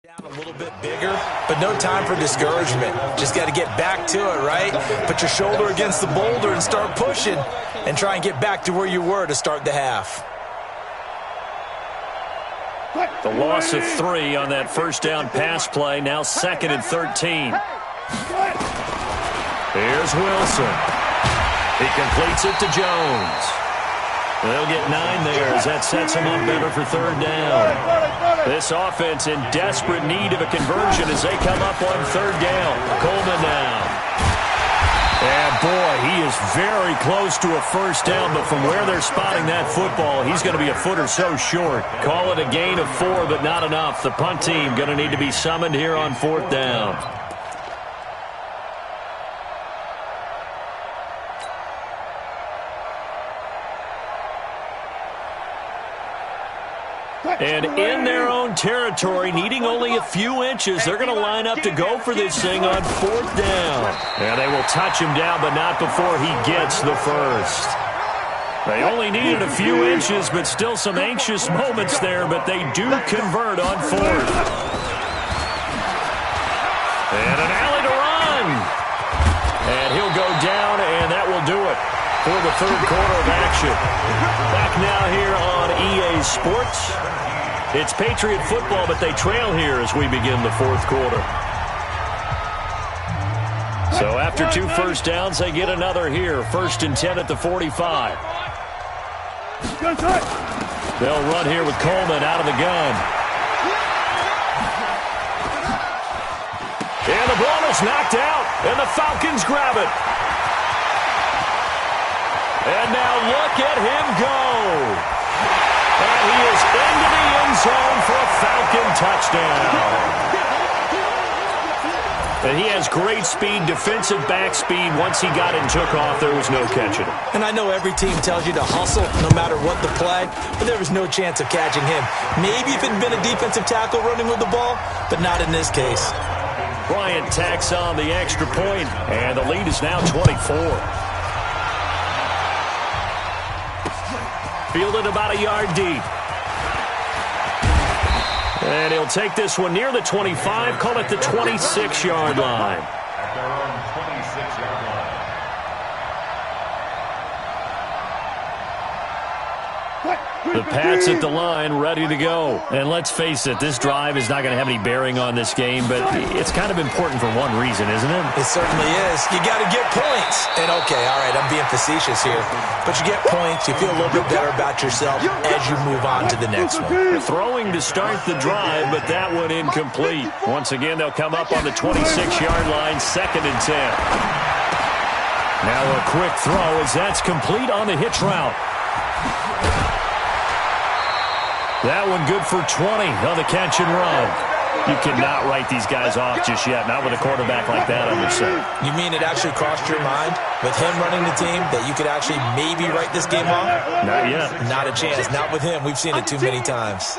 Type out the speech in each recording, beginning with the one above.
Down a little bit bigger, but no time for discouragement. Just got to get back to it, right? Put your shoulder against the boulder and start pushing and try and get back to where you were to start the half. The loss of 3 on that first down pass play, now 2nd and 13. Here's Wilson. He completes it to Jones. They'll get 9 there as that sets him up better for 3rd down. This offense in desperate need of a conversion as they come up on 3rd down. Coleman now. And boy, he is very close to a first down, but from where they're spotting that football, he's going to be a foot or so short. Call it a gain of 4, but not enough. The punt team going to need to be summoned here on 4th down. And in their own territory, needing only a few inches, they're going to line up to go for this thing on 4th down. And they will touch him down, but not before he gets the first. They only needed a few inches, but still some anxious moments there, but they do convert on 4th. And an alley to run. And he'll go down, and that will do it for the 3rd quarter of action. Back now here on EA Sports. It's Patriot football, but they trail here as we begin the 4th quarter. So after 2 first downs, they get another here. 1st and 10 at the 45. They'll run here with Coleman out of the gun. And the ball is knocked out, and the Falcons grab it. And now look at him go. And he is into the end zone for a Falcon touchdown. And he has great speed, defensive back speed. Once he got it and took off, there was no catching him. And I know every team tells you to hustle no matter what the play, but there was no chance of catching him. Maybe if it had been a defensive tackle running with the ball, but not in this case. Bryant tacks on the extra point, and the lead is now 24. Fielded about a yard deep. And he'll take this one near the 25, call it the 26-yard line. The Pats at the line, ready to go. And let's face it, this drive is not going to have any bearing on this game, but it's kind of important for one reason, isn't it? It certainly is. You got to get points. And okay, all right, I'm being facetious here, but you get points, you feel a little bit better about yourself as you move on to the next one. They're throwing to start the drive, but that one incomplete. Once again, they'll come up on the 26-yard line, 2nd and 10. Now a quick throw as that's complete on the hitch route. That one good for 20 on the catch and run. You cannot write these guys off just yet, not with a quarterback like that under center. You mean it actually crossed your mind with him running the team that you could actually maybe write this game off? Not yet. Not a chance. Not with him. We've seen it too many times.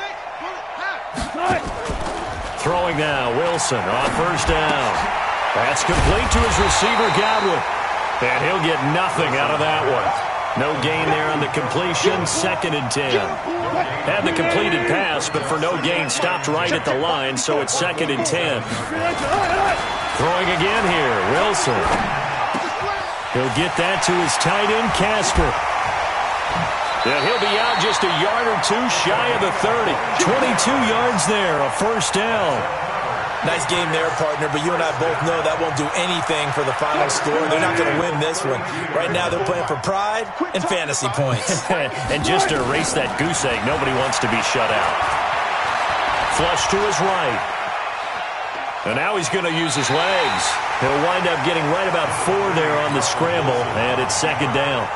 Throwing now, Wilson on 1st down. That's complete to his receiver, Godwin. And he'll get nothing out of that one. No gain there on the completion, 2nd and 10. Had the completed pass, but for no gain, stopped right at the line, so it's 2nd and 10. Throwing again here, Wilson. He'll get that to his tight end, Casper. And he'll be out just a yard or two shy of the 30. 22 yards there, a 1st down. Nice game there, partner, but you and I both know that won't do anything for the final score. They're not going to win this one. Right now they're playing for pride and fantasy points. And just to erase that goose egg, nobody wants to be shut out. Flush to his right. And now he's going to use his legs. He'll wind up getting right about 4 there on the scramble, and it's 2nd down.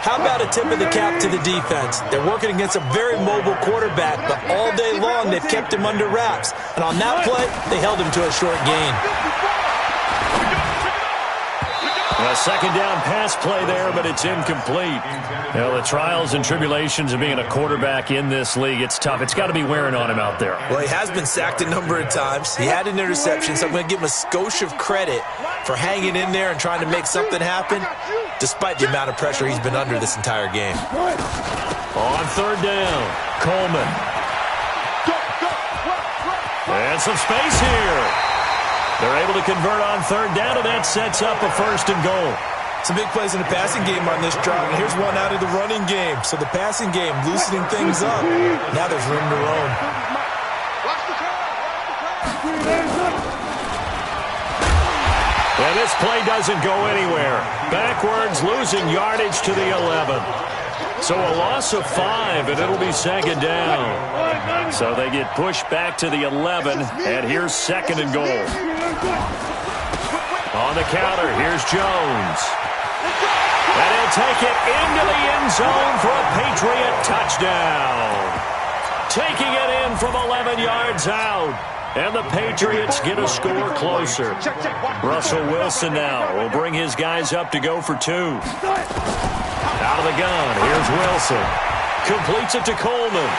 How about a tip of the cap to the defense? They're working against a very mobile quarterback, but all day long they've kept him under wraps. And on that play, they held him to a short gain. A 2nd down pass play there, but it's incomplete. Well, the trials and tribulations of being a quarterback in this league, it's tough. It's got to be wearing on him out there. Well, he has been sacked a number of times. He had an interception, so I'm going to give him a skosh of credit for hanging in there and trying to make something happen, despite the amount of pressure he's been under this entire game. On 3rd down, Coleman. And some space here. They're able to convert on third down, and that sets up a 1st and goal. Some big plays in the passing game on this drive, and here's one out of the running game. So the passing game loosening things up. Now there's room to roam. And this play doesn't go anywhere. Backwards, losing yardage to the 11. So a loss of 5, and it'll be 2nd down. So they get pushed back to the 11, and here's 2nd and goal. On the counter, here's Jones. And he'll take it into the end zone for a Patriot touchdown. Taking it in from 11 yards out. And the Patriots get a score closer. Russell Wilson now will bring his guys up to go for 2. Out of the gun, here's Wilson. Completes it to Coleman.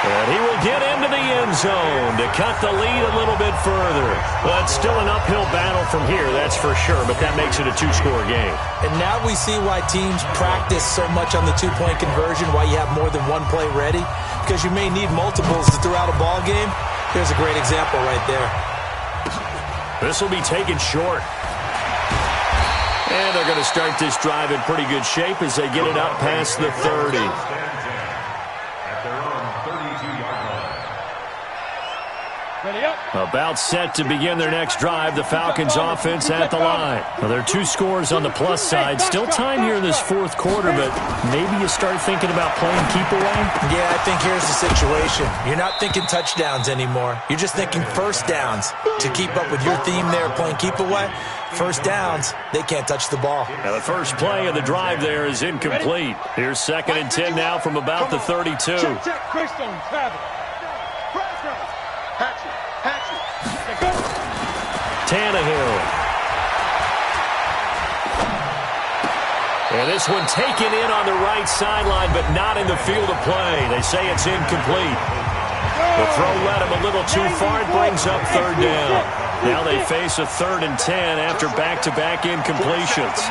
And he will get into the end zone to cut the lead a little bit further. But still an uphill battle from here, that's for sure. But that makes it a 2-score game. And now we see why teams practice so much on the 2-point conversion, why you have more than one play ready. Because you may need multiples throughout a ball game. Here's a great example right there. This will be taken short. And they're going to start this drive in pretty good shape as they get it up past the 30. About set to begin their next drive. The Falcons offense at the line. Well, there are 2 scores on the plus side. Still time here in this 4th quarter, but maybe you start thinking about playing keep away? Yeah, I think here's the situation. You're not thinking touchdowns anymore. You're just thinking first downs. To keep up with your theme there, playing keep away, first downs, they can't touch the ball. Now the first play of the drive there is incomplete. Here's 2nd and 10 now from about the 32. Tannehill. And this one taken in on the right sideline, but not in the field of play. They say it's incomplete. The throw led him a little too far. It brings up 3rd down. Now they face a 3rd and 10 after back-to-back incompletions.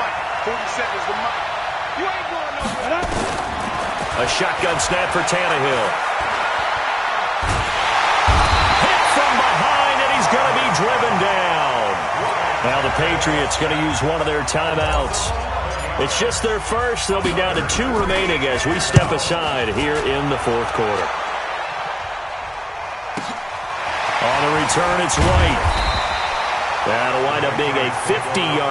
A shotgun snap for Tannehill. Hit from behind, and he's going to be driven down. Now the Patriots going to use one of their timeouts. It's just their first. They'll be down to 2 remaining as we step aside here in the 4th quarter. On the return, it's White. That'll wind up being a 50-yard.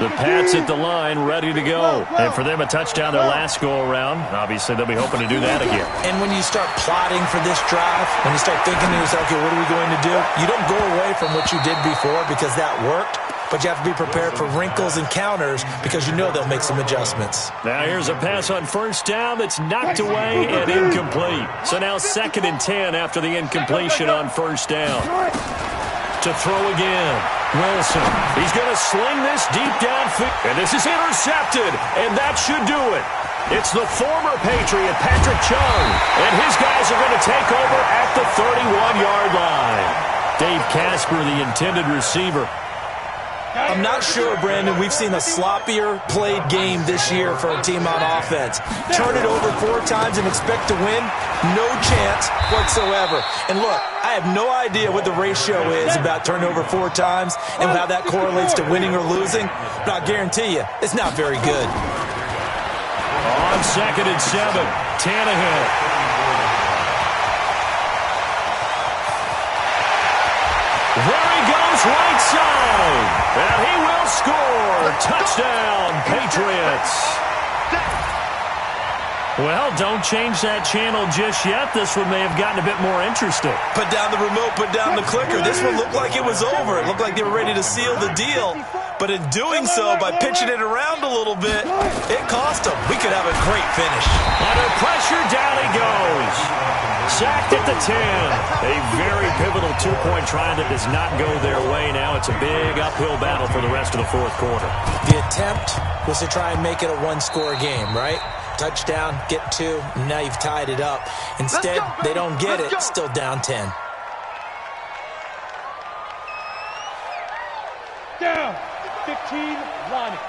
The Pats at the line, ready to go. And for them, a touchdown their last go-around. Obviously, they'll be hoping to do that again. And when you start plotting for this drive, when you start thinking to yourself, okay, what are we going to do? You don't go away from what you did before because that worked, but you have to be prepared for wrinkles and counters because you know they'll make some adjustments. Now here's a pass on first down that's knocked away and incomplete. So now 2nd and 10 after the incompletion on first down. To throw again. Wilson. He's going to sling this deep downfield. And this is intercepted. And that should do it. It's the former Patriot, Patrick Chung. And his guys are going to take over at the 31-yard line. Dave Casper, the intended receiver. I'm not sure, Brandon, we've seen a sloppier played game this year for a team on offense. Turn it over 4 times and expect to win? No chance whatsoever. And look, I have no idea what the ratio is about turnover 4 times and how that correlates to winning or losing, but I'll guarantee you, it's not very good. On 2nd and 7, Tannehill. There he goes, right side. And he will score. Touchdown, Patriots. Well, don't change that channel just yet. This one may have gotten a bit more interesting. Put down the remote, put down the clicker. This one looked like it was over. It looked like they were ready to seal the deal. But in doing so, by pitching it around a little bit, it cost them. We could have a great finish. Under pressure, down he goes. Sacked at the 10. A very pivotal 2-point try that does not go their way. Now it's a big uphill battle for the rest of the 4th quarter. The attempt was to try and make it a 1-score game, right? Touchdown, get 2, now you've tied it up. Instead, they don't get it, still down 10. Down, 15, line it.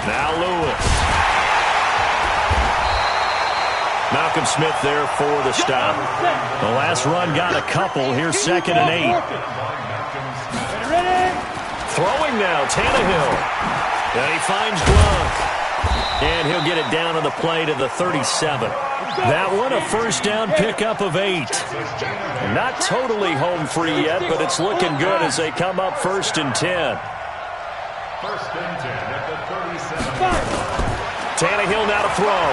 Now Lewis. Malcolm Smith there for the stop. The last run got a couple. Here's 2nd and 8. Throwing now, Tannehill. And he finds Gronk. And he'll get it down on the play to the 37. That one a first down pickup of 8. Not totally home free yet, but it's looking good as they come up 1st and 10. First and 10 at the 37. Tannehill now to throw.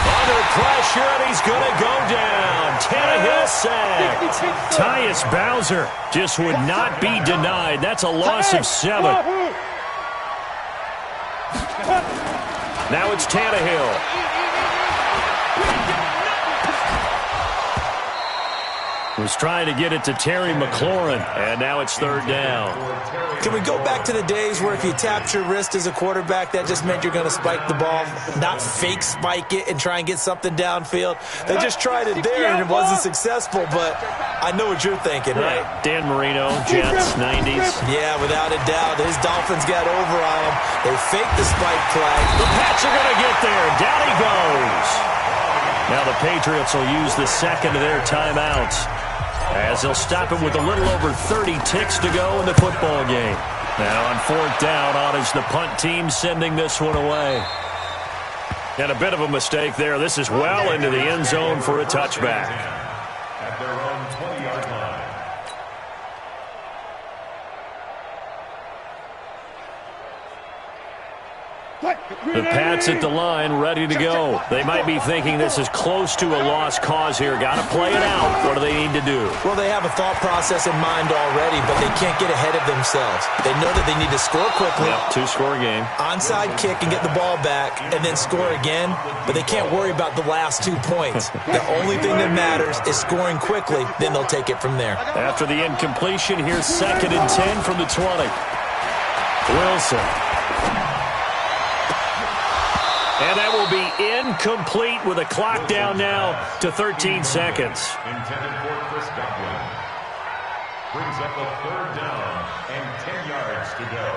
Under pressure, and he's going to go down. Tannehill sacked. Tyus Bowser just would not be denied. That's a loss of 7. Now it's Tannehill. Was trying to get it to Terry McLaurin, and now it's 3rd down. Can we go back to the days where if you tapped your wrist as a quarterback, that just meant you're going to spike the ball, not fake spike it and try and get something downfield? They just tried it there, and it wasn't successful, but I know what you're thinking, right? Dan Marino, Jets, 90s. Yeah, without a doubt. His Dolphins got over on him. They faked the spike play. The Pats are going to get there. Down he goes. Now the Patriots will use the second of their timeouts, as they'll stop him with a little over 30 ticks to go in the football game. Now on 4th down, on is the punt team sending this one away. And a bit of a mistake there. This is well into the end zone for a touchback. At their own 20-yard line. The Pats at the line, ready to go. They might be thinking this is close to a lost cause here. Got to play it out. What do they need to do? Well, they have a thought process in mind already, but they can't get ahead of themselves. They know that they need to score quickly. Yep, 2-score game. Onside kick and get the ball back and then score again, but they can't worry about the last 2 points. The only thing that matters is scoring quickly, then they'll take it from there. After the incompletion, here's 2nd and 10 from the 20. Wilson. And that will be incomplete with a clock down now to 13 seconds. Intended for Chris Godwin. Brings up a 3rd down and 10 yards to go.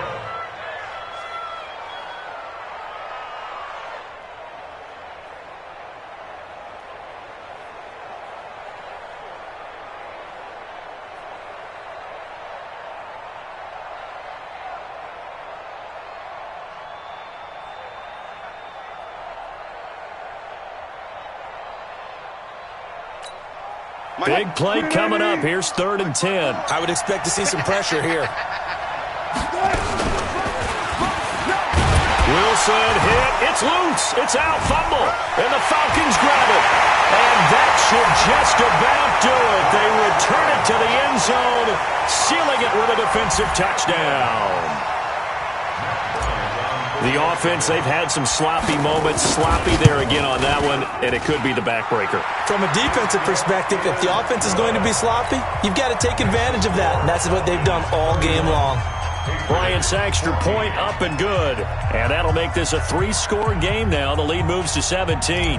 Big play coming up. Here's 3rd and 10. I would expect to see some pressure here. Wilson hit. It's loose. It's out. Fumble. And the Falcons grab it. And that should just about do it. They return it to the end zone, sealing it with a defensive touchdown. The offense, they've had some sloppy moments. Sloppy there again on that one, and it could be the backbreaker. From a defensive perspective, if the offense is going to be sloppy, you've got to take advantage of that, and that's what they've done all game long. Bryant Sangster point up and good. And that'll make this a 3-score game now. The lead moves to 17.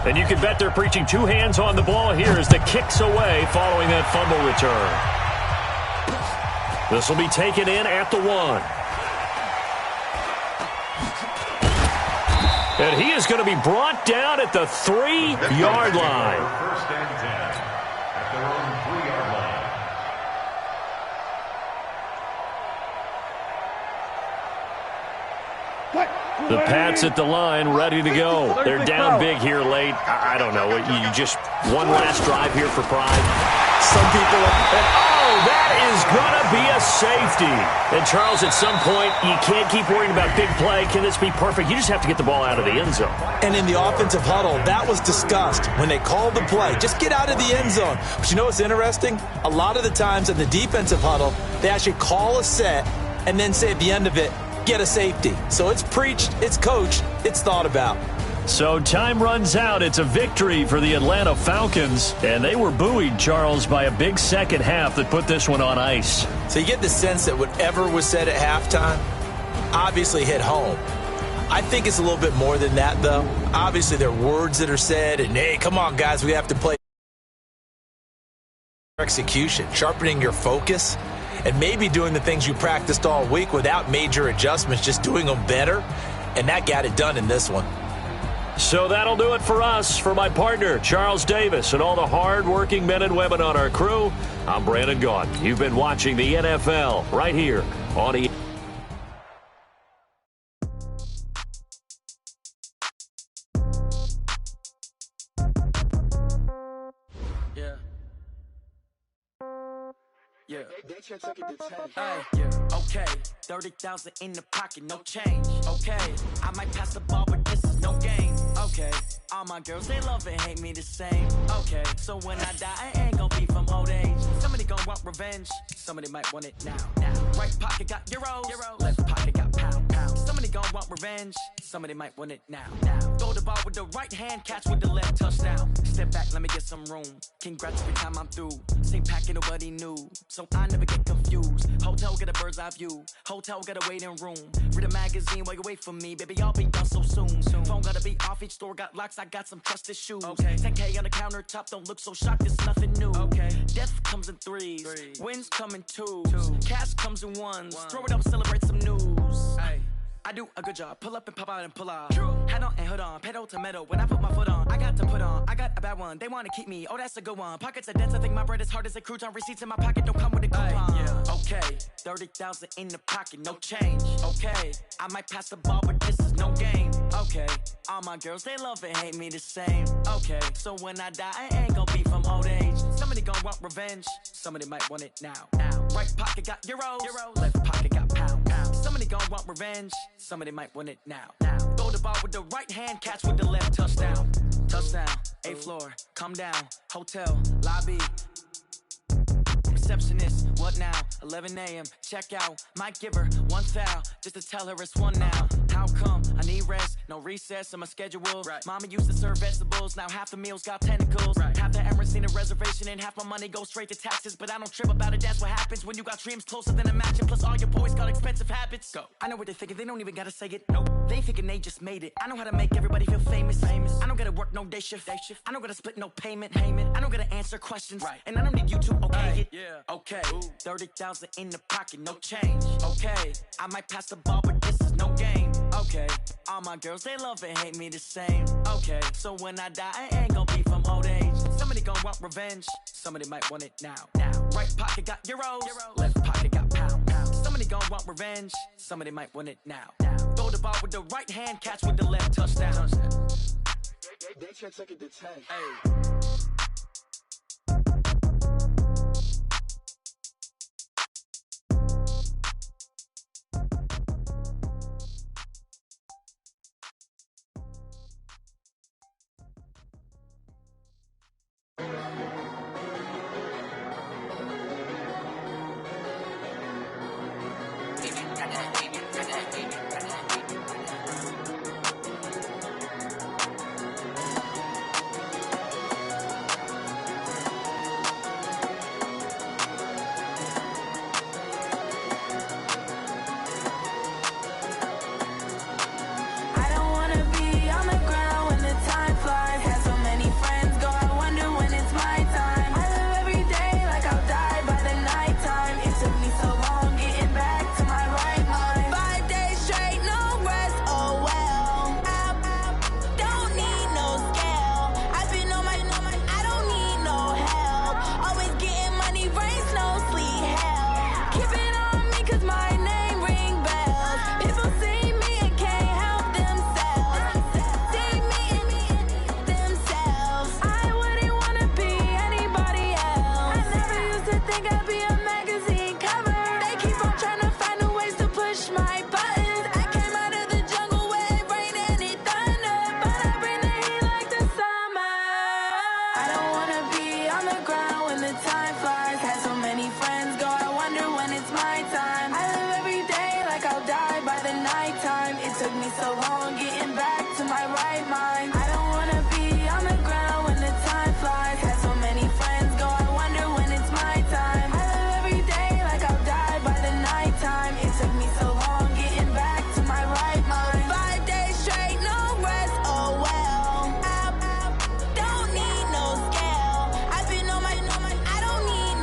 And you can bet they're preaching 2 hands on the ball here as the kick's away following that fumble return. This will be taken in at the 1. And he is going to be brought down at the 3-yard line. First and 10 at their own 3-yard line. The Pats at the line, ready to go. They're down big here late. I don't know. You just one last drive here for pride. Some people that is going to be a safety. And, Charles, at some point, you can't keep worrying about big play. Can this be perfect? You just have to get the ball out of the end zone. And in the offensive huddle, that was discussed when they called the play. Just get out of the end zone. But you know what's interesting? A lot of the times in the defensive huddle, they actually call a set and then say at the end of it, get a safety. So it's preached, it's coached, it's thought about. So time runs out. It's a victory for the Atlanta Falcons. And they were buoyed, Charles, by a big second half that put this one on ice. So you get the sense that whatever was said at halftime obviously hit home. I think it's a little bit more than that, though. Obviously, there are words that are said, and, hey, come on, guys, we have to play. execution, sharpening your focus, and maybe doing the things you practiced all week without major adjustments, just doing them better, and that got it done in this one. So that'll do it for us. For my partner, Charles Davis, and all the hard-working men and women on our crew, I'm Brandon Gaudin. You've been watching the NFL right here on ESPN. Yeah. Hey, yeah. Okay, 30,000 in the pocket, no change. Okay, I might pass the ball, but this is no game. Okay, all my girls, they love and hate me the same. Okay, so when I die, I ain't gon' be from old age. Somebody gon' want revenge, somebody might want it now. Right pocket got euros, left pocket got pound. Somebody gon' want revenge, somebody might want it now. Throw the ball with the right hand, catch with the left, touchdown. Step back, let me get some room. Congrats every time I'm through. Same packet, nobody knew, so I never get confused. Hotel get a bird's eye view, hotel got a waiting room. Read a magazine while you wait for me, baby, I'll be done so soon. Phone gotta be off, each store got locks, I got some trusted shoes. 10K on the countertop, don't look so shocked, it's nothing new. Death comes in threes, wins come in twos, cash comes in ones. Throw it up, celebrate some news. I do a good job, pull up and pop out and pull out. Head on and hood on, pedal to metal. When I put my foot on, I got to put on. I got a bad one, they wanna keep me, oh that's a good one. Pockets are dense, I think my bread is hard as a crouton. Receipts in my pocket don't come with a coupon. Okay, 30,000 in the pocket, no change. Okay, I might pass the ball, but this is no game. Okay, all my girls, they love and hate me the same. Okay, so when I die, I ain't gon' be from old age. Somebody gon' want revenge, somebody might want it now. Right pocket got euros, left pocket got pound. Somebody gon' want revenge, somebody might want it now. Throw the ball with the right hand, catch with the left, touchdown. Touchdown, 8th floor, come down, hotel, lobby. Receptionist, what now? 11 a.m., check out. Might give her one foul, just to tell her it's one now. How come? I need rest, no recess in my schedule. Mama used to serve vegetables, now half the meals got tentacles. Half the Emirates need a reservation and half my money goes straight to taxes. But I don't trip about it, that's what happens when you got dreams closer than a matching. Plus all your boys got expensive habits. Go. I know what they're thinking, they don't even gotta say it. Nope. They thinking they just made it. I know how to make everybody feel famous. I don't gotta work no day shift. I don't gotta split no payment. I don't gotta answer questions. And I don't need you to okay it. Okay, 30,000 in the pocket, no change. Okay, I might pass the ball, but this is no game. Okay, all my girls, they love and hate me the same. Okay, so when I die, I ain't gon' be from old age. Somebody gon' want revenge, somebody might want it now. Right pocket got euros, left pocket got pound. Somebody gon' want revenge, somebody might want it now. Throw the ball with the right hand, catch with the left, touchdown. They can't take it to 10. I don't need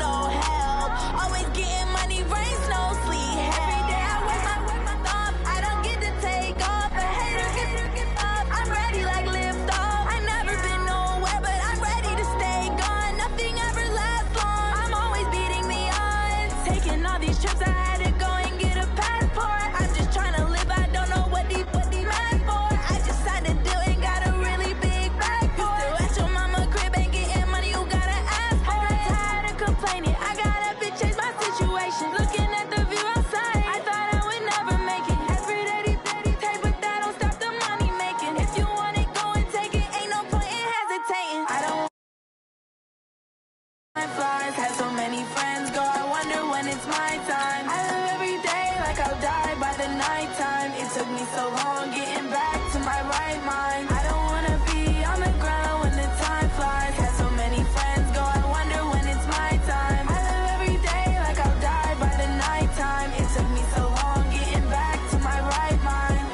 so long getting back to my right mind. I don't wanna be on the ground when the time flies. Had so many friends go, I wonder when it's my time. I live every day like I'll die by the nighttime. It took me so long getting back to my right mind.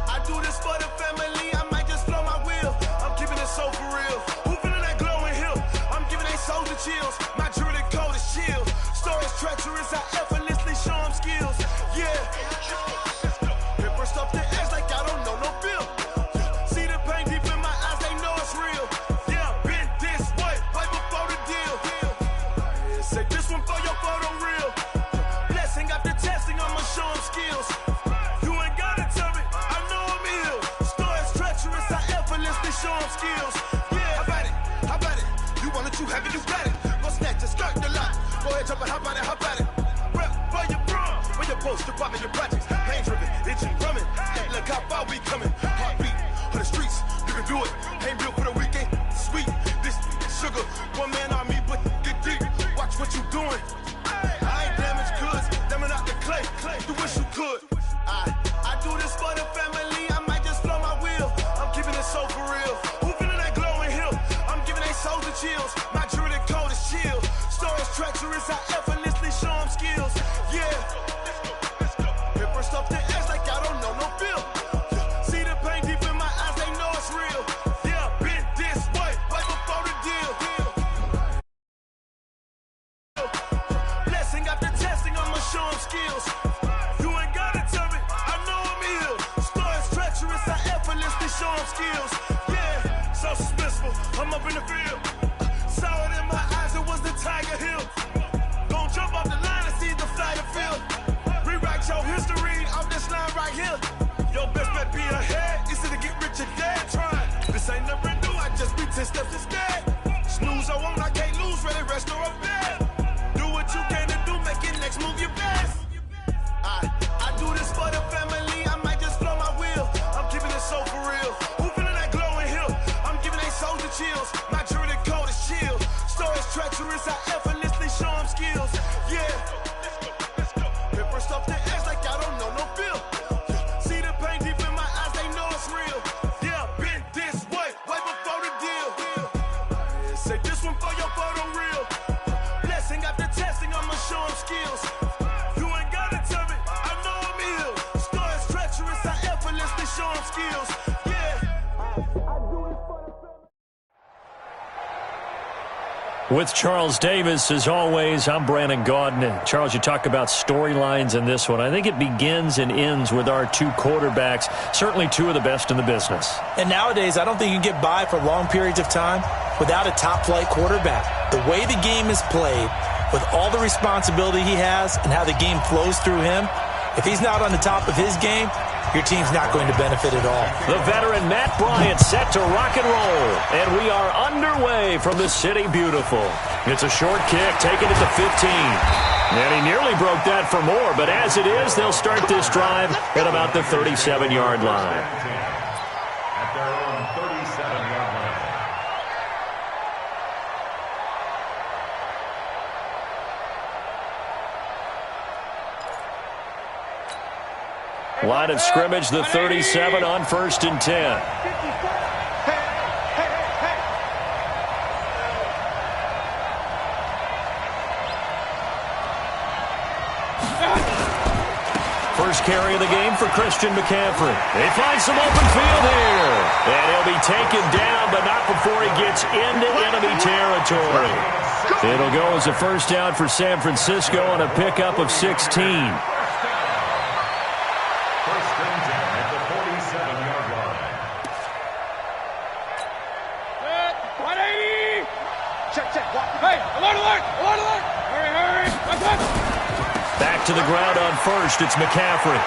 I do this for the family, I might just blow my wheel. I'm keeping it so for real. Who feeling that glowing hill? I'm giving they soldier chills. My jewelry code is chill. Stories treacherous, I effortlessly show them skills. Yeah. Paper stuff the edge like I don't know no feel. See the pain deep in my eyes, they know it's real. Yeah, been this way, way before the deal. Say this one for your photo real. Blessing after testing, I'ma show them skills. Show them skills. Yeah, how about it? You want it, you have it, you got it. Go snatch it, skirt the lot. Go ahead, jump it, how about it? Rep for your bro, for your post, your poppin', your projects. Pain driven, itching, drumming. Look how far we coming. Heartbeat on the streets, you can do it. Ain't built for the weekend. Sweet, this sugar. One man army, but get deep. Watch what you doing. I ain't damaged goods, damn it out the clay. You wish you could. I do this for the family. I might just blow my wheel. I'm keeping it so for real. Who feeling that glowing hill? I'm giving they soldier chills. My jewelry code is chill. Stories treacherous, I effortlessly show them skills. Yeah. Paper stuff the edge like I don't know no feel. See the pain deep in my eyes, they know it's real. Yeah, been this way, way before the deal. Blessing after testing, I'ma show them skills. You ain't gotta tell me, I know I'm ill. Stories treacherous, I effortlessly show them skills. Yeah, so suspenseful, I'm up in the field. Saw it in my eyes, it was the Tiger Hill. Gon' jump off the line and see the fly the field. Rewrite your history off this line right here. Your best bet be ahead, easy to get rich or dead trying. This ain't never new, I just be 10 steps instead. Snooze I won't, I can't lose, ready, rest or a bed. Do what you can to do, make your next move your best. I do this for the family, I might just blow my wheel. I'm keeping it so for real. Who feeling that glowing hill? I'm giving they soldier chills. My jewelry code is chill. Stories treacherous, I effortlessly show them skills. Yeah. Paper stuff the edge like I don't know no feel. See the pain deep in my eyes, they know it's real. Yeah, been this way, way before the deal. Say this one for your photo real. Blessing after testing, I'ma show them skills. You ain't gotta tell me, I know I'm ill. Stories treacherous, I effortlessly show them skills. Yeah. I do it for the family. With Charles Davis, as always, I'm Brandon Gaudin. Charles, you talk about storylines in this one. I think it begins and ends with our two quarterbacks, certainly two of the best in the business. And nowadays, I don't think you can get by for long periods of time without a top-flight quarterback. The way the game is played, with all the responsibility he has and how the game flows through him, if he's not on the top of his game, your team's not going to benefit at all. The veteran Matt Bryant set to rock and roll. And we are underway from the City Beautiful. It's a short kick, taken at the 15. And he nearly broke that for more, but as it is, they'll start this drive at about the 37-yard line. At their own 37-yard line. Line of scrimmage, the 37 on 1st and 10. First carry of the game for Christian McCaffrey. They find some open field here. And he'll be taken down, but not before he gets into enemy territory. It'll go as a first down for San Francisco on a pickup of 16. Back to the ground on first. It's McCaffrey.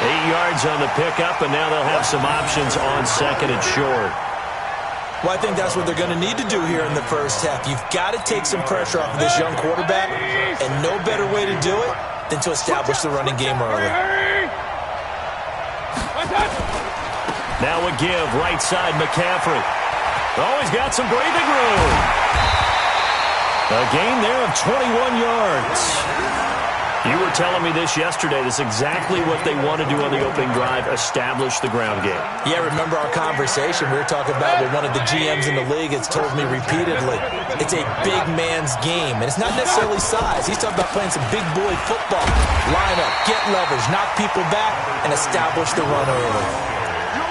8 yards on the pickup, and now they'll have some options on second and short. Well, I think that's what they're going to need to do here in the first half. You've got to take some pressure off of this young quarterback, and no better way to do it than to establish the running game early. Now a give, right side, McCaffrey. Oh, he's got some breathing room. A gain there of 21 yards. You were telling me this yesterday. This is exactly what they want to do on the opening drive, establish the ground game. Yeah, remember our conversation? We were talking about what one of the GMs in the league has told me repeatedly. It's a big man's game, and it's not necessarily size. He's talking about playing some big boy football. Line up, get leverage, knock people back, and establish the run early.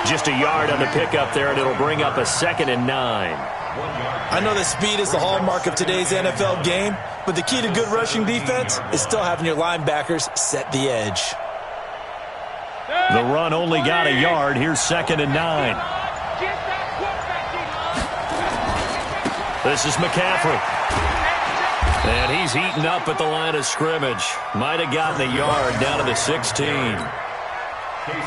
Just a yard on the pickup there, and it'll bring up a 2nd and 9. I know that speed is the hallmark of today's NFL game, but the key to good rushing defense is still having your linebackers set the edge. The run only got a yard. Here's 2nd and 9. This is McCaffrey. And he's eaten up at the line of scrimmage. Might have gotten a yard down to the 16.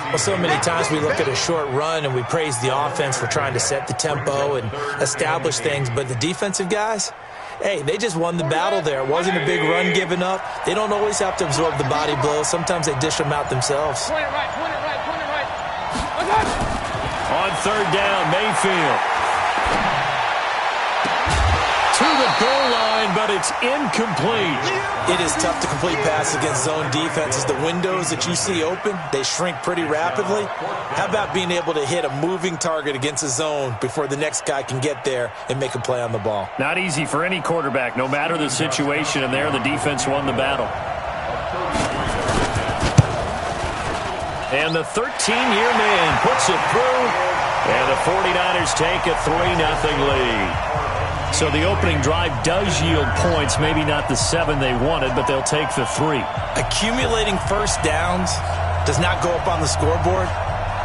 Well, so many times we look at a short run and we praise the offense for trying to set the tempo and establish things, but the defensive guys, hey, they just won the battle there. It wasn't a big run given up. They don't always have to absorb the body blows. Sometimes they dish them out themselves. Point it right. On 3rd down, Mayfield. To the goal line, but it's incomplete. It is tough to complete passes against zone defenses. The windows that you see open, they shrink pretty rapidly. How about being able to hit a moving target against a zone before the next guy can get there and make a play on the ball? Not easy for any quarterback, no matter the situation, and there the defense won the battle. And the 13-year man puts it through, and the 49ers take a 3-0 lead. So the opening drive does yield points, maybe not the 7 they wanted, but they'll take the 3. Accumulating first downs does not go up on the scoreboard,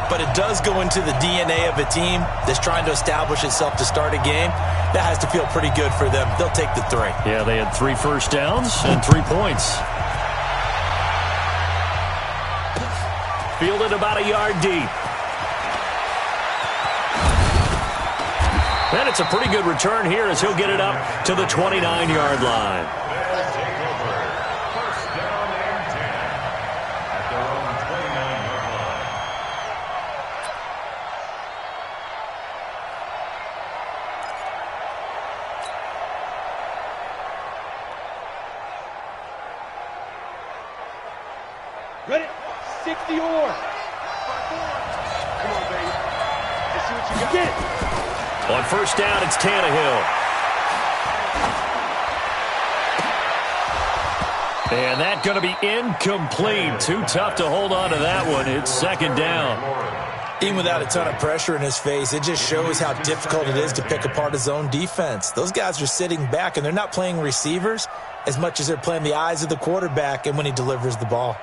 but it does go into the DNA of a team that's trying to establish itself to start a game. That has to feel pretty good for them. They'll take the 3. Yeah, they had 3 first downs and 3 points. Fielded about a yard deep. And it's a pretty good return here as he'll get it up to the 29-yard line. First down and 10 at their own 29-yard line. Ready? 60 or. Come on, baby. Let's see what you got. Get it. On first down, it's Tannehill. And that's going to be incomplete. Too tough to hold on to that one. It's 2nd down. Even without a ton of pressure in his face, it just shows how difficult it is to pick apart his own defense. Those guys are sitting back, and they're not playing receivers as much as they're playing the eyes of the quarterback and when he delivers the ball.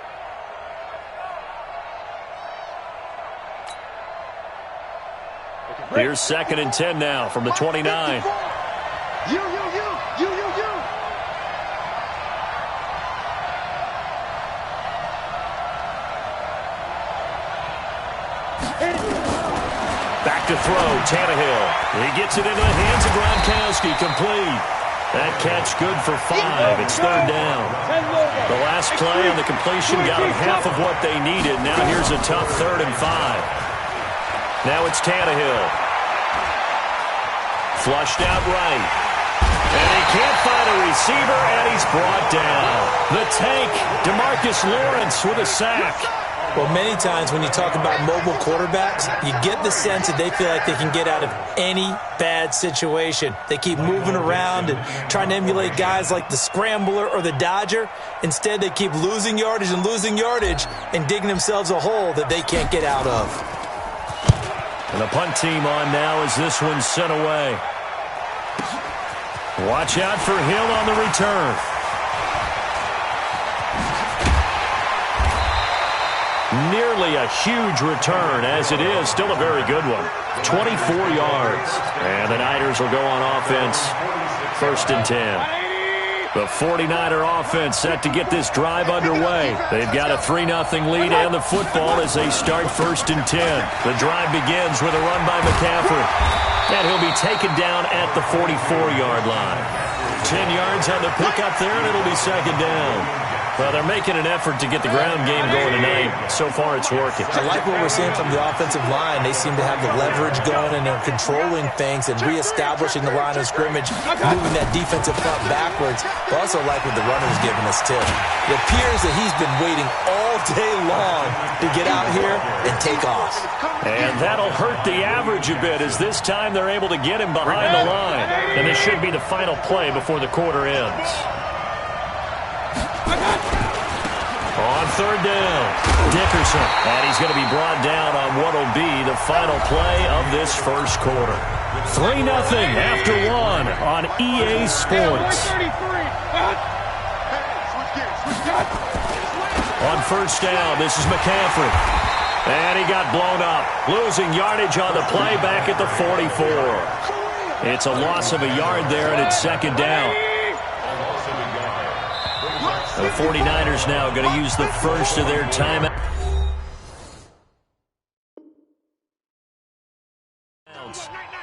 Here's 2nd and 10 now from the 29. You. Back to throw, Tannehill. He gets it into the hands of Gronkowski, complete. That catch good for 5. It's 3rd down. The last play on the completion got them half of what they needed. Now here's a tough 3rd and 5. Now it's Tannehill. Flushed out right. And he can't find a receiver, and he's brought down. The tank, DeMarcus Lawrence with a sack. Well, many times when you talk about mobile quarterbacks, you get the sense that they feel like they can get out of any bad situation. They keep moving around and trying to emulate guys like the Scrambler or the Dodger. Instead, they keep losing yardage and digging themselves a hole that they can't get out of. And the punt team on now as this one's sent away. Watch out for Hill on the return. Nearly a huge return, as it is still a very good one. 24 yards. And the Niners will go on offense. 1st and 10. The 49er offense set to get this drive underway. They've got a 3-0 lead and the football as they start 1st and 10. The drive begins with a run by McCaffrey. And he'll be taken down at the 44-yard line. 10 yards on the pickup there, and it'll be 2nd down. Well, they're making an effort to get the ground game going tonight. So far, it's working. I like what we're seeing from the offensive line. They seem to have the leverage going, and they're controlling things and reestablishing the line of scrimmage, moving that defensive front backwards. I also like what the runner's giving us, too. It appears that he's been waiting all day long to get out here and take off. And that'll hurt the average a bit, as this time they're able to get him behind the line. And this should be the final play before the quarter ends. On third down, Dickerson. And he's going to be brought down on what will be the final play of this first quarter. 3-0 after one on EA Sports. On first down, this is McCaffrey. And he got blown up, losing yardage on the play back at the 44. It's a loss of a yard there, and it's second down. The 49ers now going to use the first of their timeouts.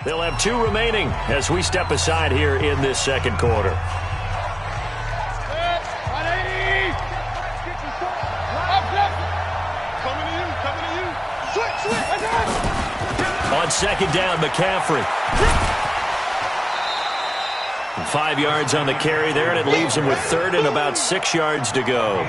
They'll have 2 remaining as we step aside here in this second quarter. On second down, McCaffrey. 5 yards on the carry there, and it leaves him with third and about 6 yards to go.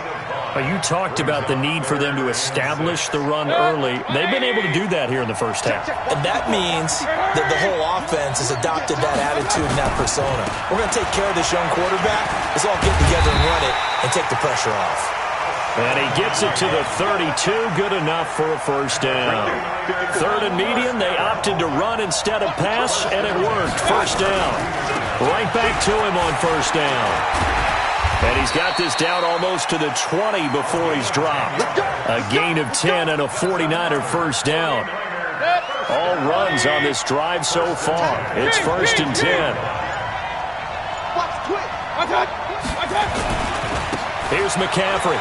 You talked about the need for them to establish the run early. They've been able to do that here in the first half. And that means that the whole offense has adopted that attitude and that persona. We're going to take care of this young quarterback. Let's all get together and run it and take the pressure off. And he gets it to the 32, good enough for a first down. Third and medium, they opted to run instead of pass, and it worked. First down. Right back to him on first down. And he's got this down almost to the 20 before he's dropped. A gain of 10 and a 49er first down. All runs on this drive so far. It's first and 10. Here's McCaffrey.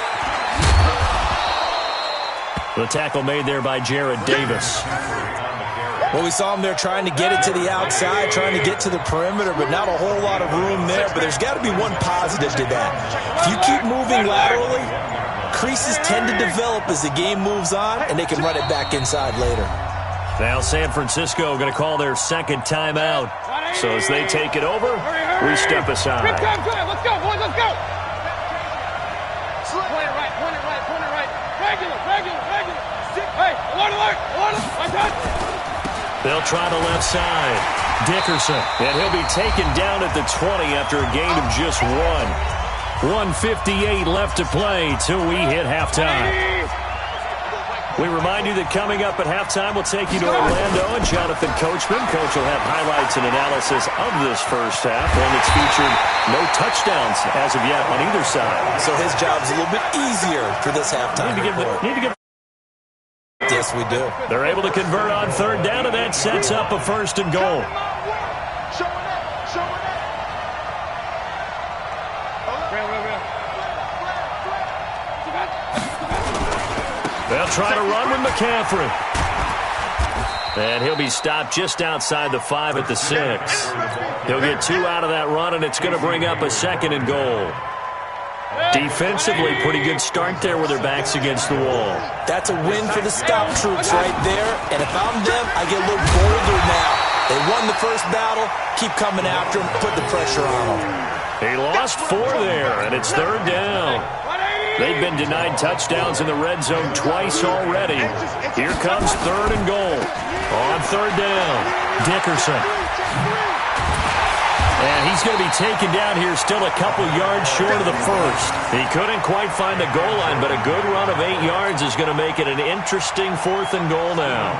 The tackle made there by Jared Davis. Well, we saw him there trying to get it to the outside, trying to get to the perimeter, but not a whole lot of room there. But there's got to be one positive to that. If you keep moving laterally, creases tend to develop as the game moves on, and they can run it back inside later. Now San Francisco going to call their second timeout. So as they take it over, we step aside. Let's go, boys, let's go. Point it right. Regular. Hey, alert. They'll try the left side. Dickerson. And he'll be taken down at the 20 after a gain of just 1:58 left to play till we hit halftime. We remind you that coming up at halftime, we'll take you to Orlando and Jonathan Coachman. Coach will have highlights and analysis of this first half. One that's featured no touchdowns as of yet on either side. So his job's a little bit easier for this halftime report. Yes, we do. They're able to convert on third down, and that sets up a first and goal. They'll try to run with McCaffrey. And he'll be stopped just outside the 5 at the 6. He'll get 2 out of that run, and it's going to bring up a second and goal. Defensively, pretty good start there with their backs against the wall. That's a win for the scout troops right there. And if I'm them, I get a little bolder now. They won the first battle. Keep coming after them. Put the pressure on them. He lost 4 there, and it's third down. They've been denied touchdowns in the red zone twice already. Here comes third and goal. On third down, Dickerson. And he's going to be taken down here still a couple yards short of the first. He couldn't quite find the goal line, but a good run of 8 yards is going to make it an interesting 4th and goal now.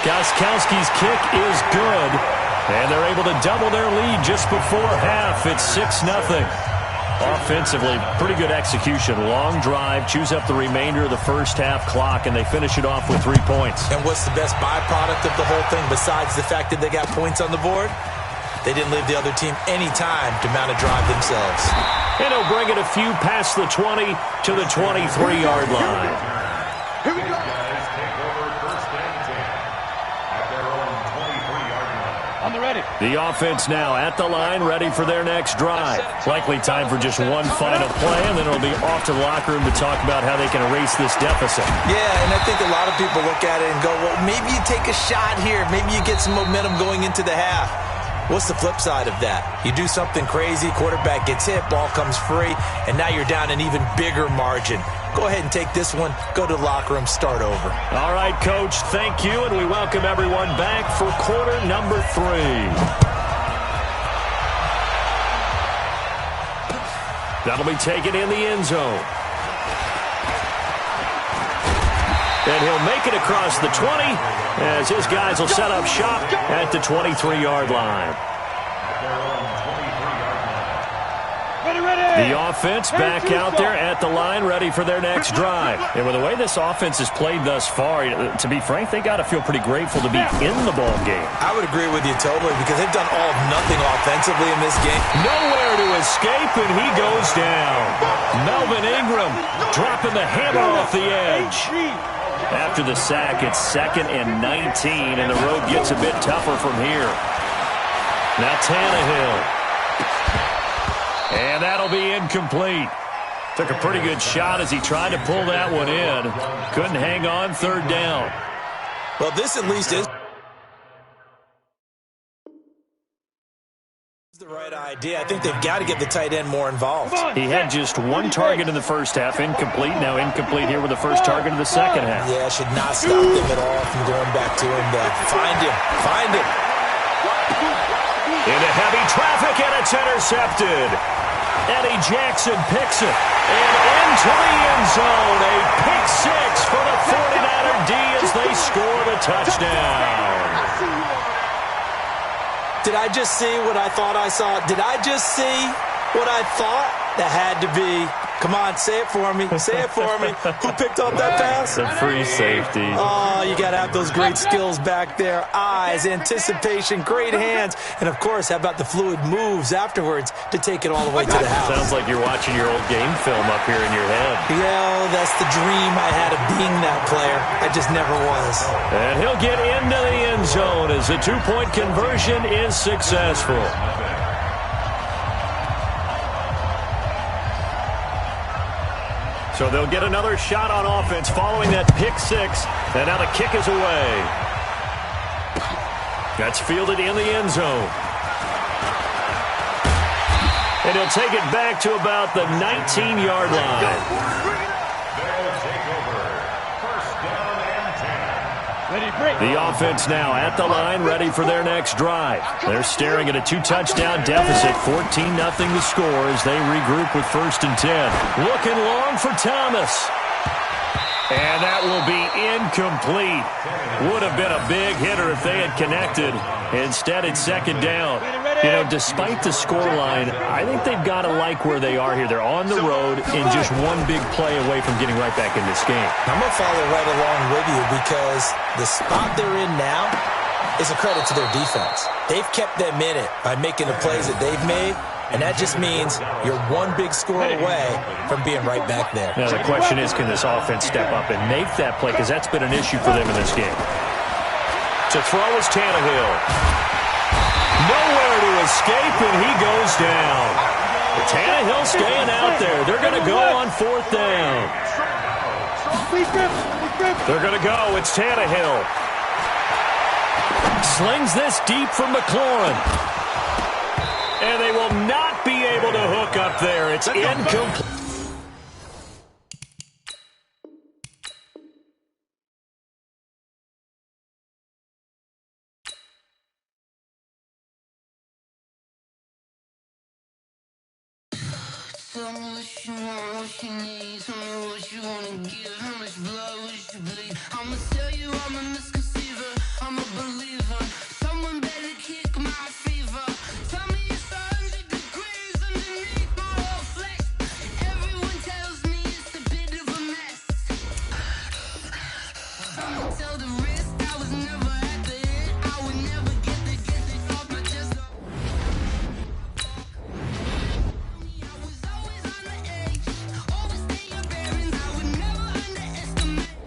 Gostkowski's kick is good, and they're able to double their lead just before half. It's 6-0. Offensively, pretty good execution. Long drive, chews up the remainder of the first half clock, and they finish it off with 3 points. And what's the best byproduct of the whole thing besides the fact that they got points on the board? They didn't leave the other team any time to mount a drive themselves. And he'll bring it a few past the 20 to the 23-yard line. Here we go. Guys take over first and 10 at their own 23-yard line. I'm they're ready. The offense now at the line, ready for their next drive. Likely time for just one final play, and then it'll be off to the locker room to talk about how they can erase this deficit. Yeah, and I think a lot of people look at it and go, well, maybe you take a shot here. Maybe you get some momentum going into the half. What's the flip side of that? You do something crazy, quarterback gets hit, ball comes free, and now you're down an even bigger margin. Go ahead and take this one, go to the locker room, start over. All right, Coach, thank you, and we welcome everyone back for quarter number 3. That'll be taken in the end zone. And he'll make it across the 20 as his guys will set up shop at the 23-yard line. The offense back out there at the line, ready for their next drive. And with the way this offense has played thus far, to be frank, they got to feel pretty grateful to be in the ball game. I would agree with you totally because they've done all of nothing offensively in this game. Nowhere to escape, and he goes down. Melvin Ingram dropping the hammer off the edge. After the sack, it's 2nd and 19, and the road gets a bit tougher from here. Now Tannehill. And that'll be incomplete. Took a pretty good shot as he tried to pull that one in. Couldn't hang on, 3rd down. Well, this at least is the right idea. I think they've got to get the tight end more involved. He had just 1 target in the first half, incomplete. Now incomplete here with the first target of the second half. Yeah, should not stop them at all from going back to him. Find him. Find him. Into heavy traffic, and it's intercepted. Eddie Jackson picks it. And into the end zone. A pick 6 for the 49er D as they score the touchdown. Did I just see what I thought I saw? Did I just see what I thought? That had to be. Come on, say it for me. Say it for me. Who picked up that pass? The free safety. Oh, you got to have those great skills back there. Eyes, anticipation, great hands. And, of course, how about the fluid moves afterwards to take it all the way to the house? Sounds like you're watching your old game film up here in your head. Yeah, that's the dream I had of being that player. I just never was. And he'll get into the end zone as the 2-point conversion is successful. So they'll get another shot on offense following that pick 6. And now the kick is away. That's fielded in the end zone. And he'll take it back to about the 19-yard line. They'll take over. 1st down and 10. Ready, break. The offense now at the line, ready for their next drive. They're staring at a 2-touchdown deficit, 14-0 to score as they regroup with 1st and 10. Looking long for Thomas. And that will be incomplete. Would have been a big hitter if they had connected. Instead, it's 2nd down. You know, despite the scoreline, I think they've got to like where they are here. They're on the road and just one big play away from getting right back in this game. I'm going to follow right along with you because the spot they're in now is a credit to their defense. They've kept them in it by making the plays that they've made, and that just means you're one big score away from being right back there. Now, the question is, can this offense step up and make that play? Because that's been an issue for them in this game. To throw is Tannehill. Nowhere to escape, and he goes down. Tannehill staying out there. They're going to go on 4th down. They're going to go. It's Tannehill. Slings this deep from McLaurin. And they will not be able to hook up there. It's incomplete. Tell me what you want, what you need. Tell me what you wanna give. How much blood would you bleed? I'ma tell you I'm a misconceiver. I'm a believer. Someone better kick my fever. Tell me it's 100 degrees underneath my whole flesh. Everyone tells me it's a bit of a mess. Someone tell the rest I was never at the end. I would never get the off my chest. I was always on the edge. Overstay your bearings. I would never underestimate.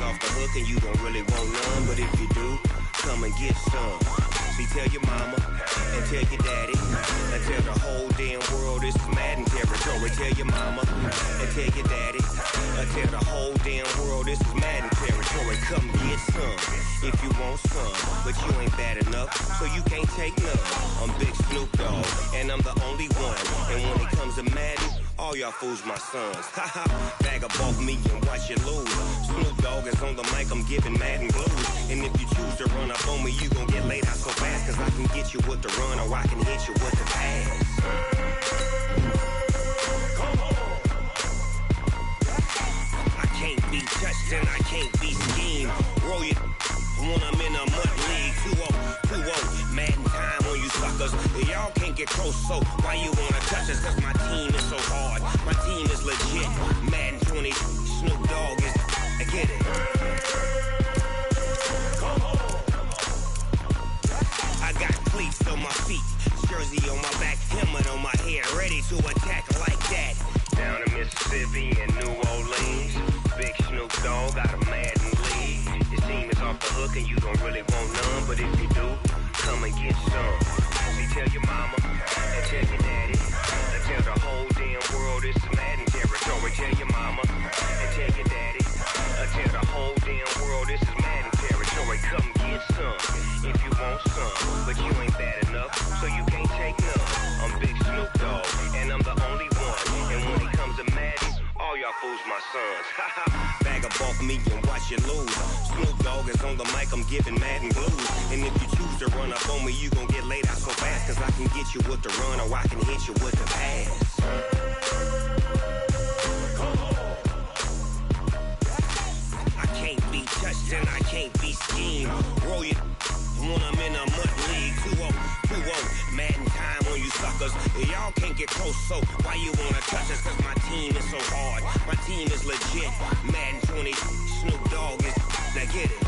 off the hook and you don't really want none. But if you do, come and get some. See, tell your mama and tell your daddy and tell the whole damn world it's Madden territory. Tell your mama and tell your daddy and tell the whole damn world this is Madden territory. Come get some if you want some, but you ain't bad enough, so you can't take none. I'm Big Snoop Dogg, and I'm the only one. And when it comes to Madden, all y'all fools my sons. Haha, bag up off me and watch you lose. Snoop Dogg is on the mic, I'm giving Madden blues. And if you choose to run up on me, you gon' get laid out so fast, cause I can get you with the run or I can hit you with the pass. I can't be touched and I can't be schemed. Roll you when I'm in a mud league. 2-0, Madden time on you suckers. Y'all can't get close, so why you wanna touch us? Cause my team is so hard, my team is legit. Madden 20, Snoop Dogg is, I get it. I got cleats on my feet, jersey on my back, helmet on my head, ready to attack like that. Down in Mississippi and New Orleans, Big Snoop Dogg got a Madden league. Your team is off the hook and you don't really want none, but if you do, come and get some. See, tell your mama and tell your daddy and tell the whole damn world it's Madden territory. Tell your mama and tell your daddy and tell the whole damn world this is Madden territory. Come get some if you want some, but you ain't bad enough, so you can't take none. I'm Big Snoop Dogg, and I'm the only one. And when it comes to Madden, all y'all fools my sons. Bag up off me and watch you lose. Snoop Dogg is on the mic, I'm giving Madden blues. And if you choose to run up on me, you gon' get laid out so fast, cause I can get you with the run or I can hit you with the pass. I can't be touched and I can't be schemed. Roll you when I'm in a mud league. 2-0, Madden time on you suckers. Y'all can't get close, so why you wanna touch us? Cause my team is so hard, my team is legit. Madden 20, Snoop Dogg is, now get it.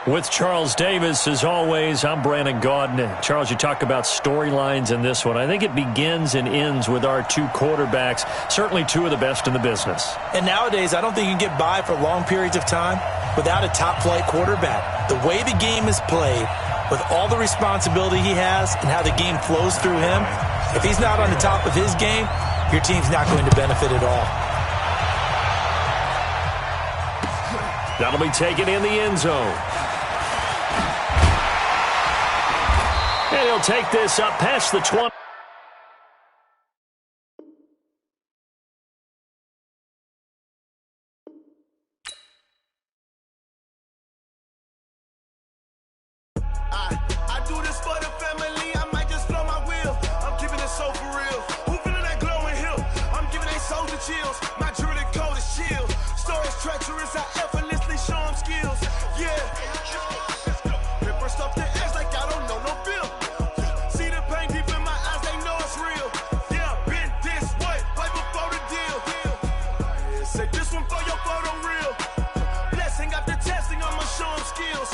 With Charles Davis, as always, I'm Brandon Gaudin. Charles, you talk about storylines in this one. I think it begins and ends with our two quarterbacks, certainly two of the best in the business. And nowadays, I don't think you can get by for long periods of time without a top-flight quarterback. The way the game is played, with all the responsibility he has and how the game flows through him, if he's not on the top of his game, your team's not going to benefit at all. That'll be taken in the end zone. And he'll take this up past the 20. I do this for the family, I might just blow my wheel. I'm keeping it so for real. Who feeling that glowing hill? I'm giving they soldier chills. My jewelry code is chill. Stories treacherous, I effortlessly show them skills. Yeah. Paper stuff the edge like I don't know no bill. See the pain deep in my eyes, they know it's real. Yeah, been this way, way before the deal. Say this one for your photo real. Blessing after testing, I'ma show them skills.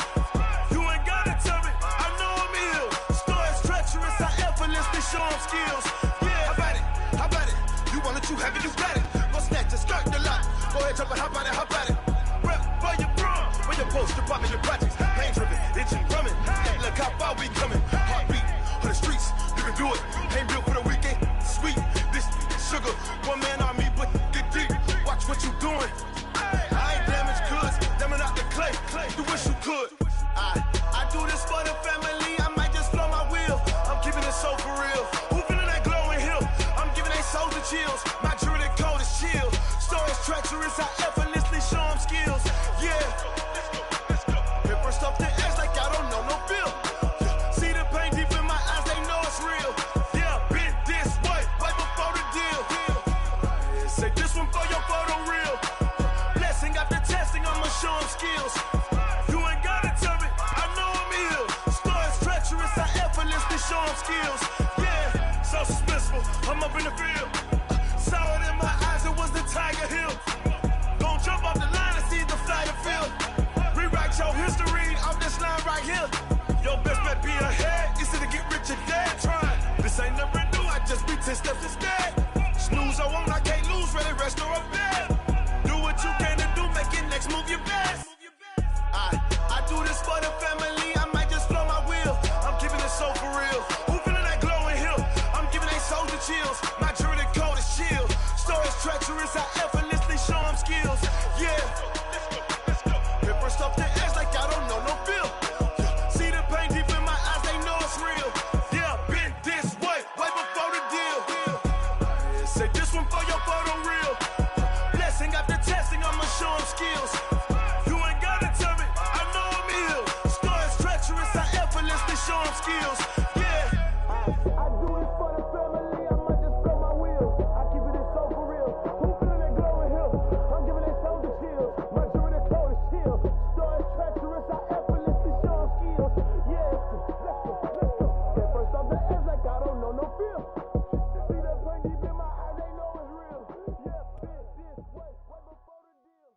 You ain't gotta tell me, I know I'm ill. Stories treacherous, I effortlessly show them skills. Yeah, how about it? How about it? You want it, you have it, you got it. Go snatch it, skirt the lot. Go ahead, jump it, how about it? How about it? Rep for your bra, for your post, your poppin', your projects. Pain driven, itching, drumming. Look how far we coming. Heartbeat on the streets, you can do it. Ain't built for the weekend. Sweet, this sugar, one man army, but get deep. Watch what you doing. I ain't damaged goods, damn it out the clay. You wish you could. I do this for the family, I might just blow my wheel. I'm keeping it so for real. Who feeling that glowing hill? I'm giving they soldier chills. My jewelry code is chill. Stories treacherous, I effortlessly show them skills. Yeah. Paper stuff the edge like I don't know no bill. See the pain deep in my eyes, they know it's real. Yeah, been this way, way before the deal. Say this one for your photo real. Blessing after testing, I'ma show them skills. You ain't gotta tell me, I know I'm ill. Stories treacherous, I effortlessly show them skills. Yeah, so suspenseful, I'm up in the field. Saw it in my eyes, it was the Tiger Hill. Gon' jump off the line and see the fly the field. Rewrite your history off this line right here. Your best bet be ahead, easy to get rich or dead trying. This ain't never new, I just be 10 steps instead. Snooze, I won't, I can't lose, ready, rest or a bed. Do what you can to do, make it next move your best. I do this for the family, I might just flow my wheel. I'm keeping it so for real. Who feeling that glowing hill? I'm giving they soldier chills. My jewelry cold is chill. Stories treacherous, I effortlessly show them skills. Yeah. Hit first off the edge like I don't know no feel. See the pain deep in my eyes, they know it's real. Yeah, been this way before the deal. Say this one for your photo real. Blessing after testing, I'ma show them skills. You ain't gotta tell me, I know I'm ill. Stories treacherous, I effortlessly show them skills. Yeah. I do this for the family, I might just blow my wheel. I keep it so for real. Who feeling that glowing hill? I'm giving they soldier chills. My jewelry cold is chill. Stories treacherous, I effortlessly show them skills. Yeah, let's go. Hit first off the edge like I don't know no feel. See that pain deep in my eyes, they know it's real. Yeah, been this way before the deal.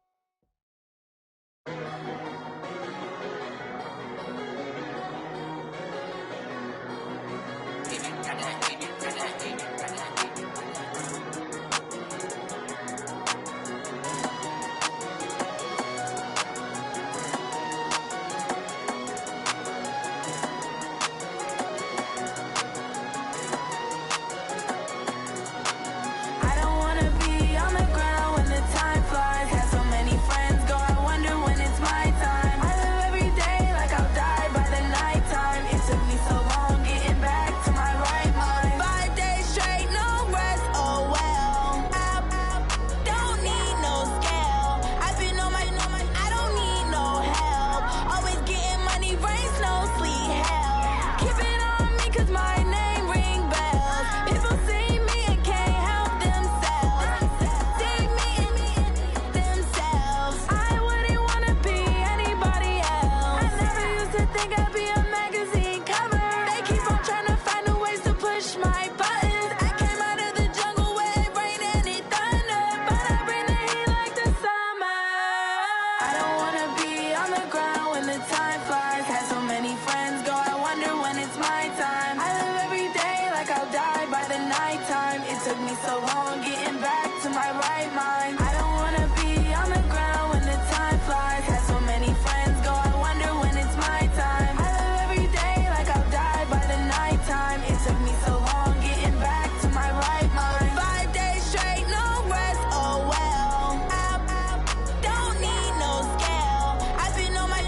I don't wanna be on the ground when the time flies. Had so many friends go, I wonder when it's my time. I live every day like I'll die by the nighttime. It took me so long getting back to my right mind. 5 days straight, no rest, oh well. I don't need no scale. I've been on my, I don't need no help. Always getting money, rain, snow, sleet, hell. Keep it on me 'cause my name ring bells. People see me and can't help themselves. See me and themselves. I wouldn't wanna be anybody else. I never used to think I'd be a magazine cover. They keep on trying to find new ways to push my buttons. I came out of the jungle where it rained and it thundered, but I bring the heat like the summer. I don't wanna be on the ground when the time flies. Had so many friends go, I wonder when it's my time. I live every day like I'll die by the nighttime. It took me so long getting back to my right mind. I don't wanna be on the ground when the time flies. Had so many friends go, I wonder when it's my time. I live every day like I'll die by the nighttime. It took me so long getting back to my right mind. 5 days straight, no rest, oh well. I don't need no scale. I've been on my,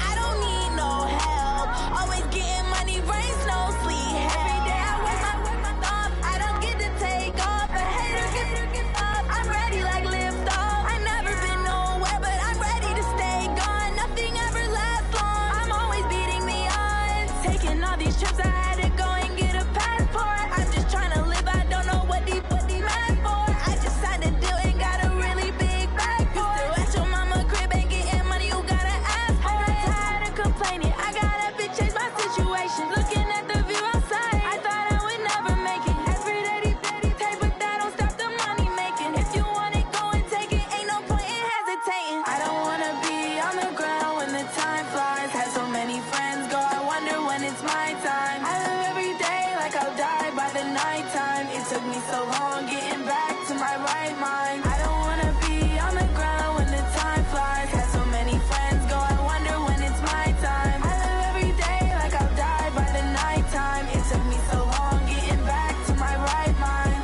I don't need no help. Always getting money, rain, snow, sleet, hell. Every day I work my thumb, I don't get to take off. A hater get up, I'm ready like lift off. I never been nowhere, but I'm ready to stay gone. Nothing ever lasts long, I'm always beating the odds. Taking all these trips, I had to go and get a passport. I'm just trying to live, I don't know what these mad for. I just signed a deal and got a really big bag for it. Still at your mama crib and getting money, you gotta ask for it. Tired of complaining, I gotta change my situation. Looking at the view outside, I thought I would never make it. Every day they take, but that don't stop the money making. If you want it, go and take it, ain't no point in hesitating. I don't wanna be on the ground when the time flies. Had so many friends go, I wonder when it's my time. I live every day like I'll die by the nighttime. It took me so long getting back to my right mind. I don't wanna be on the ground when the time flies. Had so many friends go, I wonder when it's my time. I live every day like I'll die by the nighttime. It took me so long getting back to my right mind.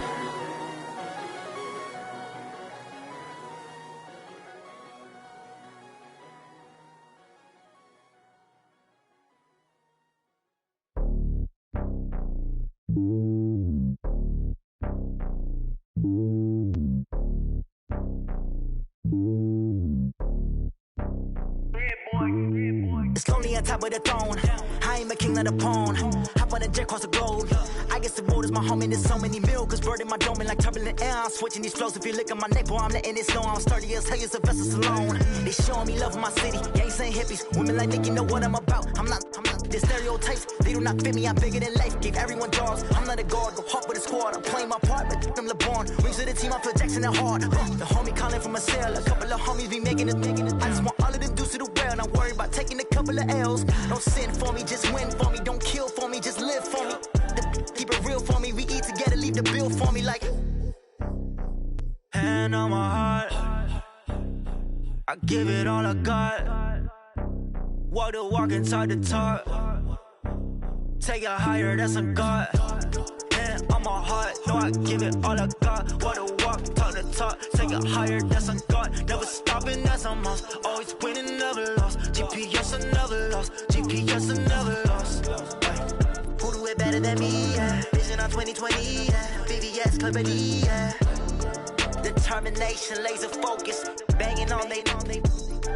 It's lonely on top of the throne. I ain't a king of the pawn. Hop on a jet across the globe. I guess the road is my home and there's so many milk. Cause bird in my dome and like turbulent air. I'm switching these flows. If you look at my neck, boy, I'm letting it slow. I'm sturdy as hell, it's a vessel alone. They showing me love in my city. Gangs ain't hippies. Women like Nick, you know what I'm about. I'm not the stereotypes. They do not fit me. I'm bigger than life. Gave everyone jobs. I'm not a guard. Go hard with a squad. I'm playing my part, but I'm LeBron. Rings to the team. I feel Jackson and hard. The homie calling from a cell. A couple of homies be making it. I just want all of the dudes to do well. Not worry about taking a couple of L's. Don't sin for me, just win for me. Don't kill for me, just live for me. Keep it real for me. We eat together, leave the bill for me like. hand on my heart. I give it all I got. Walk the walk and talk the talk. Take it higher, that's a God. Hand on my heart, no, I give it all I got. Walk the walk, talk the talk. Take it higher, that's a God. Never stopping, that's a must. Always winning, never lost. GPS, I never lost. GPS, I never lost. Who do it better than me? Yeah. Vision on 2020. Yeah. VVS, clarity. Yeah. Determination, laser focus. Banging on they,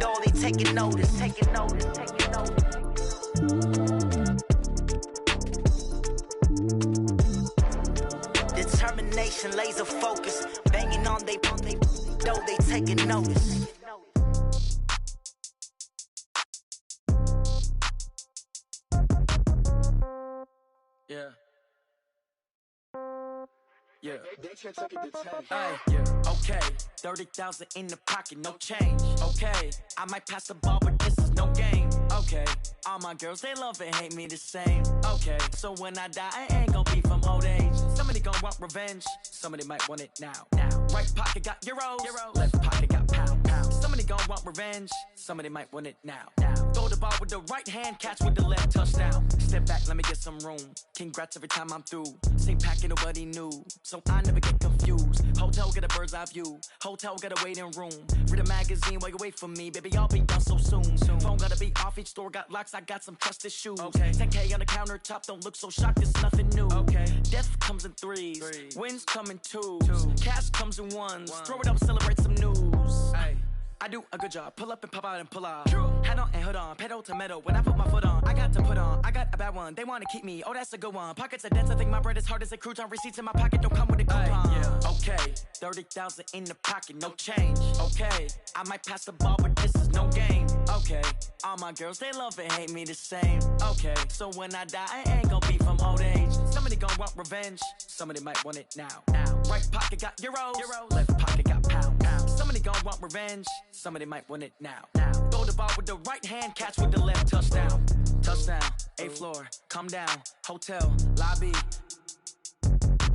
though they taking notice. Taking notice, taking notice. Determination, laser focus. Banging on they, though they taking notice. Yeah. Yeah. Yeah. Okay. 30,000 in the pocket, no change. Okay. I might pass the ball, but this is no game. Okay. All my girls, they love and hate me the same. Okay. So when I die, I ain't gonna be from old age. Somebody gonna want revenge. Somebody might want it now. Right pocket got euros. Left pocket got pound. Somebody gonna want revenge. Somebody might want it now. Throw the ball with the right hand, catch with the left, touchdown. Step back, let me get some room. Congrats every time I'm through. Same packet, nobody knew. So I never get confused. Hotel get a bird's eye view. Hotel get a waiting room. Read a magazine while you wait for me. Baby, I'll be done so soon. Phone gotta be off, each store got locks. I got some trusted shoes. Okay. 10K on the countertop, don't look so shocked, it's nothing new. Okay. Death comes in threes. Wins come in twos. Cash comes in ones. Throw it up, celebrate some news. Ay. I do a good job. Pull up and pop out and pull out. Head on and hood on. Pedal to metal. When I put my foot on, I got to put on. I got a bad one. They want to keep me. Oh, that's a good one. Pockets are dense. I think my bread is hard as a crouton. Receipts in my pocket don't come with a coupon. Yeah. Okay. 30,000 in the pocket. No change. Okay. I might pass the ball, but this is no game. Okay. All my girls, they love and hate me the same. Okay. So when I die, I ain't gonna be from old age. Somebody gonna want revenge. Somebody might want it now. Right pocket got euros. Left pocket got pound. Somebody gonna want revenge. Somebody might want it now. Throw the ball with the right hand, catch with the left, touchdown. Touchdown, 8th floor, come down. Hotel, lobby.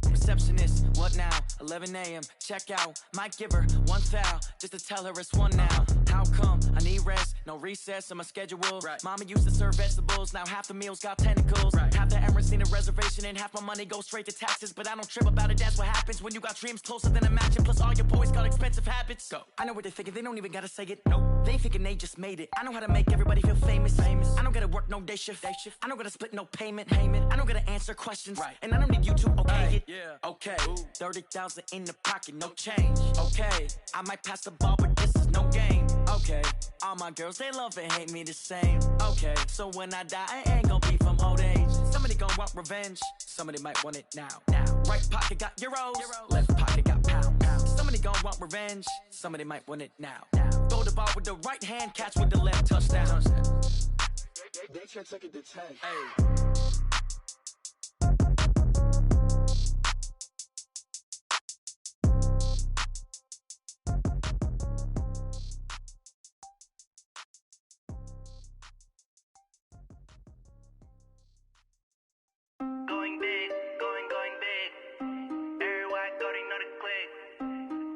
Receptionist, what now? 11 a.m., check out. Might give her one foul, just to tell her it's one now. How come? I need rest, no recess in my schedule. Right. Mama used to serve vegetables, now half the meals got tentacles. Right. Half the Emirates need a reservation and half my money goes straight to taxes. But I don't trip about it, that's what happens when you got dreams closer than a matching. Plus all your boys got expensive habits. Go. I know what they're thinking, they don't even gotta say it. Nope. They thinking they just made it. I know how to make everybody feel famous. I don't gotta work no day shift. I don't gotta split no payment. I don't gotta answer questions. Right. And I don't need you to okay it. Yeah. Okay. 30,000 in the pocket, no change. Okay. I might pass the ball, but this is no game. Okay. All my girls, they love and hate me the same. Okay. So when I die, I ain't gonna be from old age. Somebody gonna want revenge. Somebody might want it now. Right pocket got euros. Left pocket got pound. Somebody gonna want revenge. Somebody might want it now. Throw the ball with the right hand, catch with the left, touchdown. They can't take it to 10. Hey. Going big, going big. Everywhere I go, they know the click.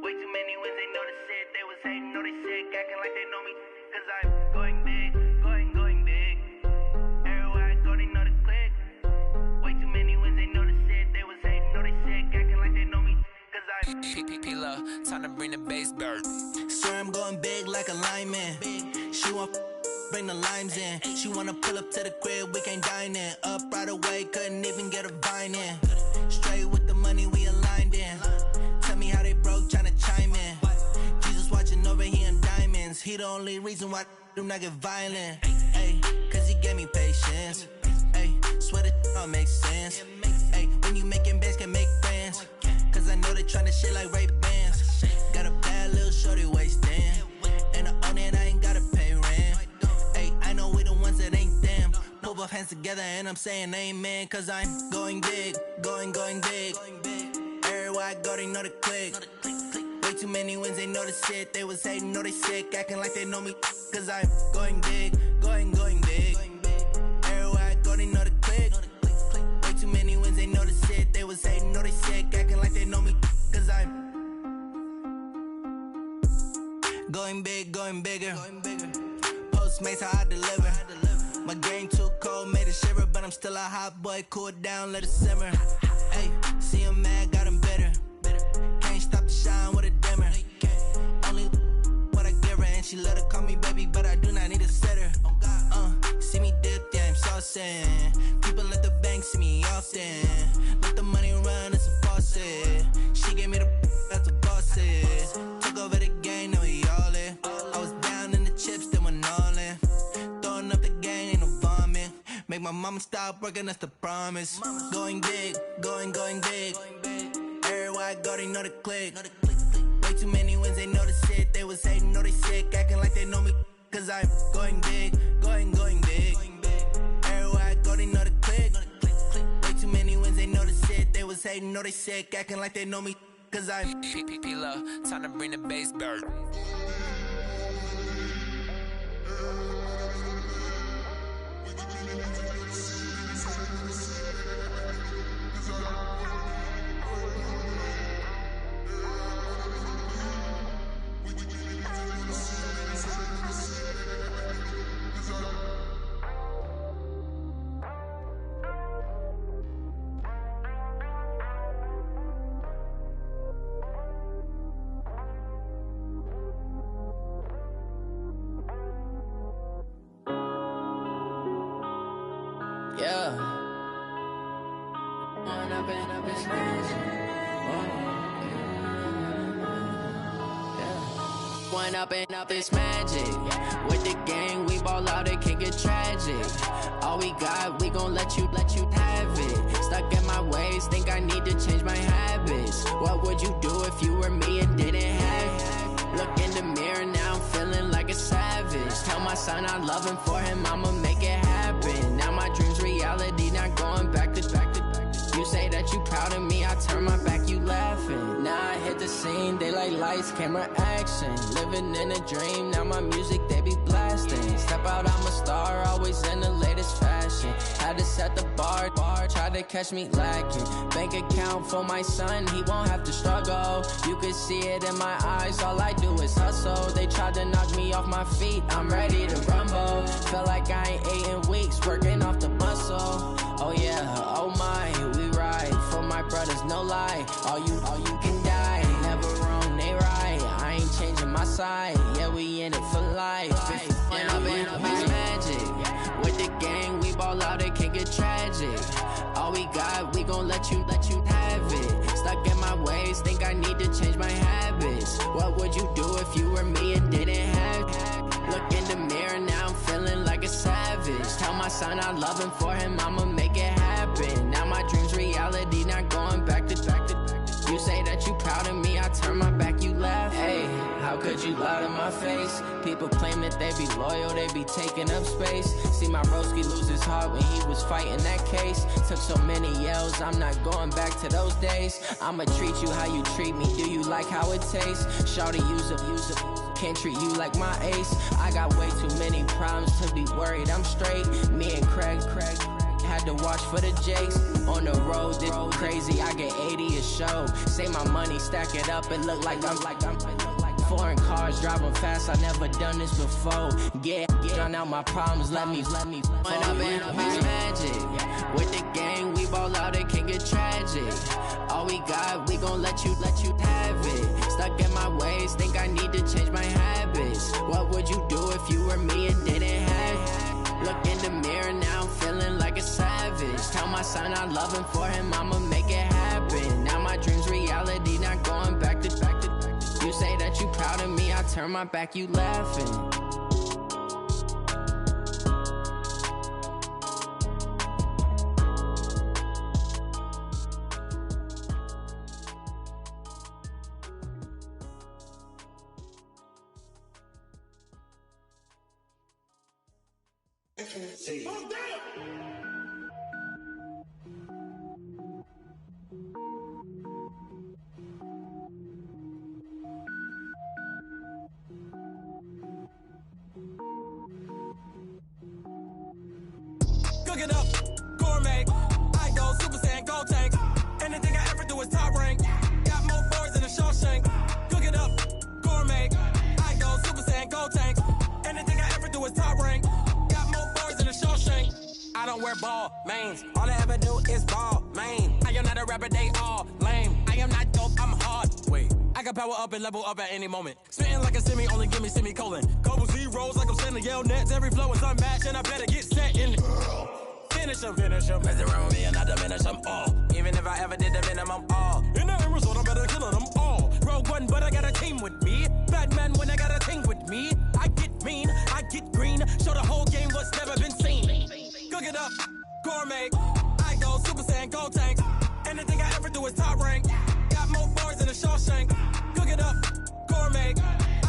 Way too many wins, they know the shit. They was hating, know they sick, acting like they know me. Cause I'm going big, going big. Everywhere I go, they know the click. Way too many wins, they know the shit. They was hating, know they sick, acting like they know me. Cause I'm P-P-P-Love, time to bring the bass dirt. Swear I'm going big like a lineman. She want bring the limes in. She wanna pull up to the crib, we can't dine in. Up right away, couldn't even get a vine in. Straight with the money we aligned in. Tell me how they broke, tryna chime in. Jesus watching over here in diamonds. He the only reason why do not get violent. Ay, cause he gave me patience. Ay, swear that all makes sense. Ay, when you making bands can make friends. Cause I know they tryna shit like Ray Bans. Got a bad little shorty wasting. And I own it, I ain't gotta pay rent. Ay, I know we the ones that ain't them. Pull both hands together and I'm saying amen. Cause I'm going big, going big. Everywhere I go, they know the click. Way too many wins, they know the shit. They was hating, know they sick, acting like they know me. Cause I'm going big, going big. Everywhere I go, they know the click. Way too many wins, they know the shit. They was hating, know they sick, acting like they know me. Cause I'm Going big, going bigger. Postmates, how I deliver. My game too cold, made it shiver, but I'm still a hot boy. Cool it down, let it simmer. Hey, see him mad, got him bitter. Can't stop the shine with a dimmer. Only what I give her, and she let her call me baby, but I do not need a sitter. See me dip, yeah, I'm saucing. People at the bank see me often. Let the money run, it's a faucet. She gave me the that's a boss is. Took over the game, now we all in. I was down in the chips, then went all in. Throwing up the game, ain't no vomit. Make my mama stop working, that's the promise. Going big, going big. Everywhere I go, they know the click. Way too many wins, they know the shit. They was hating, know they sick, acting like they know me. Cause I'm going big, going big. Everywhere I go, they know the click. Way too many wins, they know the shit. They was hating, know they sick, acting like they know me. Cause I'm P-P-P-Love, time to bring the bass bird. Yeah. One up and up, it's magic. With the gang, we ball out, it can get tragic. All we got, we gon' let you have it. Stuck in my ways, think I need to change my habits. What would you do if you were me and didn't have it? Look in the mirror, now I'm feeling like a savage. Tell my son I love him, for him I'ma make it happen. Now my dream's reality, not going back to back. You say that you proud of me, I turn my back, you laughing. Now I hit the scene, they like lights, camera, action. Living in a dream, now my music, they be blasting. Step out, I'm a star, always in the latest fashion. Had to set the bar, try to catch me lacking. Bank account for my son, he won't have to struggle. You can see it in my eyes, all I do is hustle. They tried to knock me off my feet, I'm ready to rumble. Feel like I ain't ate in weeks, working off the muscle. Oh yeah, oh my, we ride for my brothers, no lie. All you can die, never wrong, they right. I ain't changing my side, yeah, we in it for life. And up it's magic. With the gang, we ball out, it can get tragic. All we got, we gon' let you have it. Stuck in my ways, think I need to change my habits. What would you do if you were me and didn't have it? Look in the mirror, now I'm feeling like a savage. Tell my son I love him, for him I'ma make it happen. Now my dream's reality, not going back to back. You say that you proud of me, I turn my back, you laugh. Hey, how could you lie to my face? People claim that they be loyal, they be taking up space. See my broski lose his heart when he was fighting that case. Took so many yells, I'm not going back to those days. I'ma treat you how you treat me, do you like how it tastes? Shawty, use up, can't treat you like my ace. I got way too many problems to be worried, I'm straight. Me and Craig had to watch for the Jakes. On the road, this crazy, I get 80 a show. Say my money, stack it up, and look like I'm foreign cars, driving fast, I never done this before. Get on out my problems, let me One up and up is magic. With the gang, we ball out, it can get tragic. All we got, we gon' let you have it. Stuck in my ways, think I need to change my habits. What would you do if you were me and didn't have it? Look in the mirror, now I'm feeling like a savage. Tell my son I love him, for him I'ma make it happen. Now my dream's reality, not going back to back. You say that you proud of me, I turn my back, you laughing. Cooking up, gourmet. I go Super Saiyan, gold tank. Anything I ever do is top rank. Got more boards than a Shawshank. Cooking up, gourmet. I go Super don't wear ball mains. All I ever do is ball, man. I am not a rapper, they all lame. I am not dope, I'm hard. Wait, I can power up and level up at any moment. Spitting like a semi, only give me semicolon. Couple zeros like I'm sending yell nets. Every flow is unmatched, and I better get set in. Finish them. Mess around with me and I diminish them all. Even if I ever did the minimum, all. In the end result, I better kill them all. Rogue One, but I got a team with me. Batman when I got a team with me. I get mean, I get green. Show the whole game what's never been seen. Cook it up, gourmet. I go Super Saiyan, Gold Tank. Anything I ever do is top rank. Got more bars than a Shawshank. Cook it up, gourmet.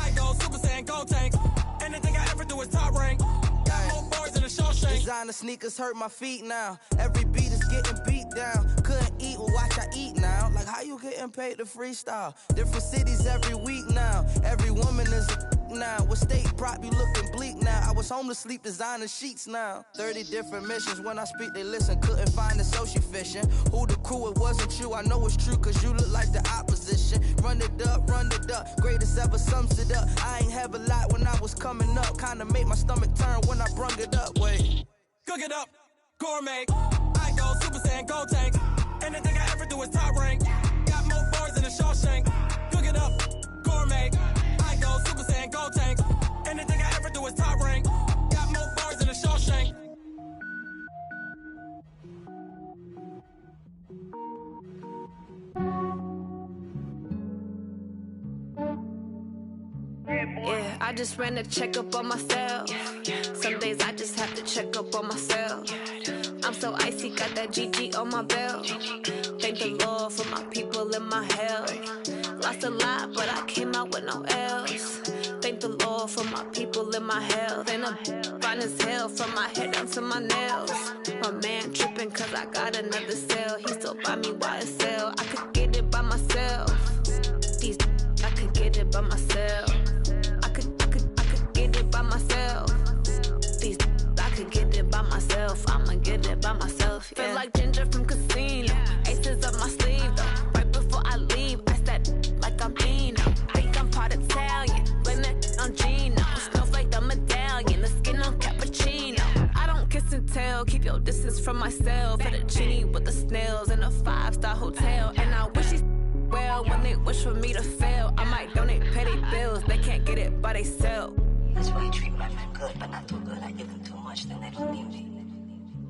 I go Super Saiyan, Gold Tank. Anything I ever do is top rank. Got more bars than a Shawshank. Designer sneakers hurt my feet now. Every beat is getting beat down. Couldn't eat, well watch I eat now. Like how you getting paid to freestyle? Different cities every week now. Every woman is a now. What state prop you looking bleak now? I was home to sleep designer sheets now. 30 different missions. When I speak they listen. Couldn't find it so she fishing. Who the crew? It wasn't you. I know it's true cause you look like the opposition. Run it up. Greatest ever sums it up. I ain't have a lot when I was coming up. Kinda made my stomach turn when I brung it up. Wait. Cook it up, gourmet. I go Super Saiyan, Gold Tank. Anything I ever do is top rank. Got more bars than a Shawshank. Cook it up, gourmet. I go Super Saiyan, Gold Tank. Anything I ever do is top rank. Got more bars than a Shawshank. Yeah, I just ran a checkup on myself. Some days I just have to check up on myself. I'm so icy, got that GG on my belt. Thank the Lord for my people and my health. Lost a lot, but I came out with no L's. Thank the Lord for my people and my health. And I'm fine as hell from my head down to my nails. My man tripping cause I got another cell. He still buy me YSL. I could get it by myself. These I could get it by myself. I could get it by myself. These I could get it by myself. I'ma get it by myself. Yeah. Feel like Ginger from Casino. Aces up my sleeve though. Right before I leave, I said like I'm Dino. Think I'm part Italian. Blame it on Gino. Snowflake the medallion. The skin on cappuccino. I don't kiss and tell. Keep your distance from myself. At a genie with the snails in a 5-star hotel. And I wish he's well when they wish for me to fail. I might donate petty bills. They can't get it by they sell. That's why you treat my men good, but not too good. I give them too much, then they don't need me.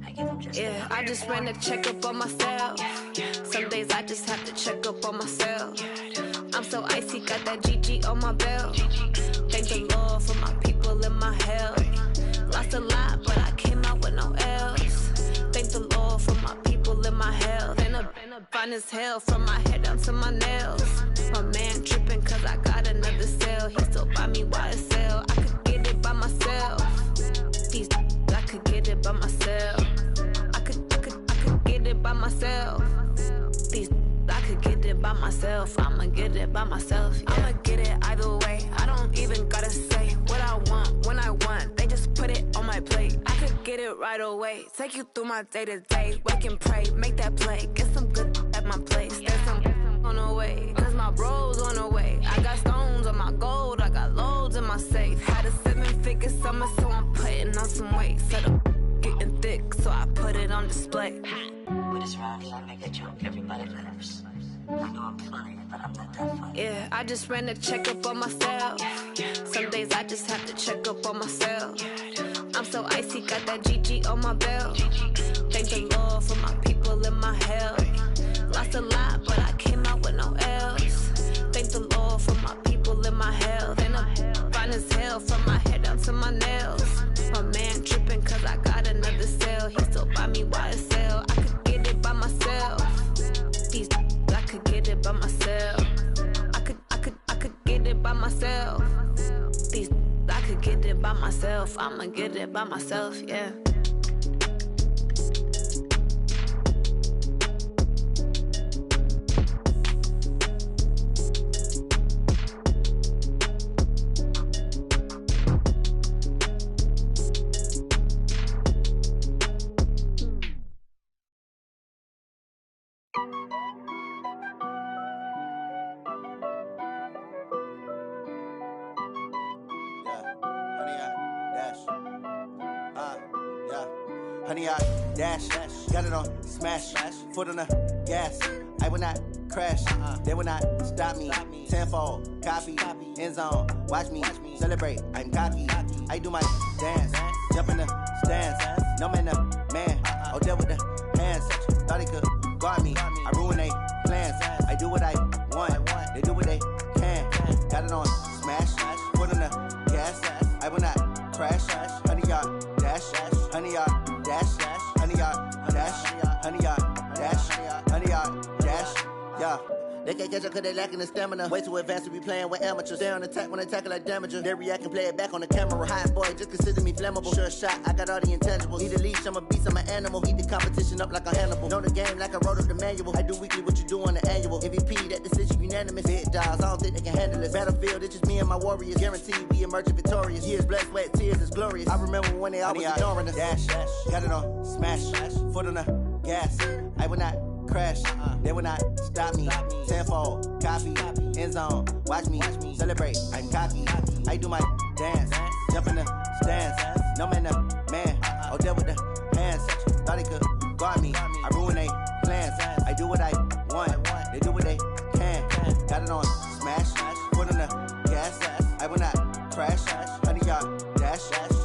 I give them just yeah, I just ran a checkup on myself. Some days I just have to check up on myself. I'm so icy, got that GG on my belt. Thank the Lord for my people and my health. Lost a lot, but I came out with no L's. Thank the Lord for my people and my health. And I'm fine as hell from my head down to my nails. My man tripping cause I got another cell. He still buy me YSL. I could get it by myself. These I could get it by myself. I could get it by myself. These I could get it by myself. I'ma get it by myself. Yeah. I'ma get it either way. I don't even gotta say what I want when I want. They just put it on my plate. I could get it right away. Take you through my day to day. Wake and pray, make that play. Get some good at my place. There's some on the way. Cause my bro's on the way. I got stones on my gold. I got loads in my safe. Had a 7-figure summer, so I'm putting on some weight. Set up getting thick, so I put it on display. With this round here, I make a joke. Everybody laughs. I know I'm funny, but I'm not that funny. Yeah, I just ran a checkup on myself. Some days I just have to check up on myself. I'm so icy, got that GG on my belt. Thank the Lord for my people and my health. Lost a lot, but I came out with no L's. Thank the Lord for my people and my health. And I'm fine as hell from my head down to my nails. My man tripping cause I got another cell. He still buy me YSL. I could get it by myself. These I could get it by myself. I could get it by myself. These I could get it by myself. I'ma get it by myself, yeah. honey, I dash. Got it on smash, foot on the gas. I will not crash, they will not stop me. Tenfold, copy, end zone, watch me celebrate. I'm cocky, I do my dance, jump in the stands. No man, man, oh there with the hands. Thought he could guard me, I ruin they plans. I do what I want, they do what they can. Got it on smash, foot on the gas. I will not crash, honey, y'all dash, honey, y'all dash, honey, y'all dash, honey, y'all dash, honey, y'all dash, yeah. They can't catch up cause they lacking the stamina. Way too advanced to be playing with amateurs. They on attack when they tackle like damager. They react and play it back on the camera. Hot boy, just consider me flammable. Sure shot, I got all the intangibles. Need a leash, I'm a beast, I'm an animal. Eat the competition up like a Hannibal. Know the game like I wrote up the manual. I do weekly what you do on the annual. MVP, that decision unanimous. Big dogs, I don't think they can handle it. Battlefield, it's just me and my warriors. Guaranteed we emerge victorious. Years, blood, sweat, tears, it's glorious. I remember when they always ignoring us. Dash, got it on smash, foot on the gas. I will not crash, they will not stop me. Tenfold, copy, end zone, watch me celebrate. I'm cocky, I do my dance, jump in the stands. No man, man, oh there with the hands. Thought he could guard me, I ruin they plans. I do what I want, they do what they can. Got it on smash, foot on the gas. I will not crash, honey, y'all dash,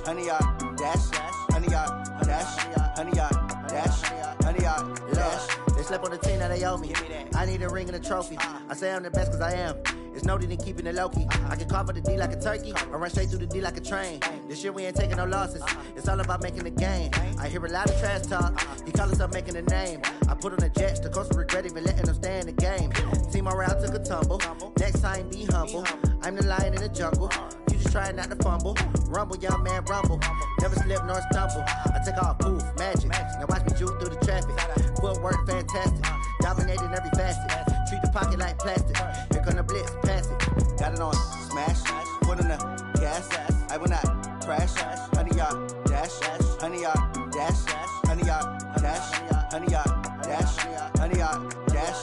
honey, y'all dash, honey, y'all dash, honey, y'all dash, honey, y'all dash. They slept on the team that they owe me. I need a ring and a trophy. I say I'm the best cause I am. It's no need in keeping it low-key. I can carve up the D like a turkey or run straight through the D like a train. This year we ain't taking no losses. It's all about making the game. I hear a lot of trash talk. He call himself making a name. I put on the Jets. The coach will regret even letting them stay in the game. Team morale took a tumble. Next time be humble. I'm the lion in the jungle. You just trying not to fumble. Rumble, young man, rumble. Never slip nor stumble. I take off, poof, magic. Now watch me juke through the traffic. Footwork fantastic. Dominating every facet. Treat the pocket like plastic. Here come the blitz, pass it. Got it on smash. Foot on the gas. I will not crash. Honey, y'all dash. Honey, y'all dash. Honey, y'all dash. Honey, y'all dash. Honey, y'all dash.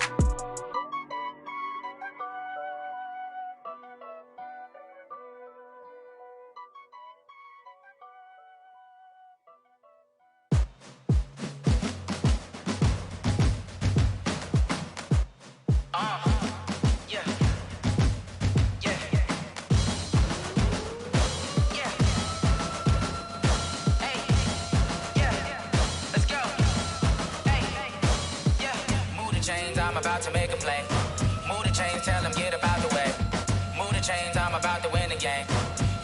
About to make a play. Move the chains, tell them get about the way. Move the chains, I'm about to win the game.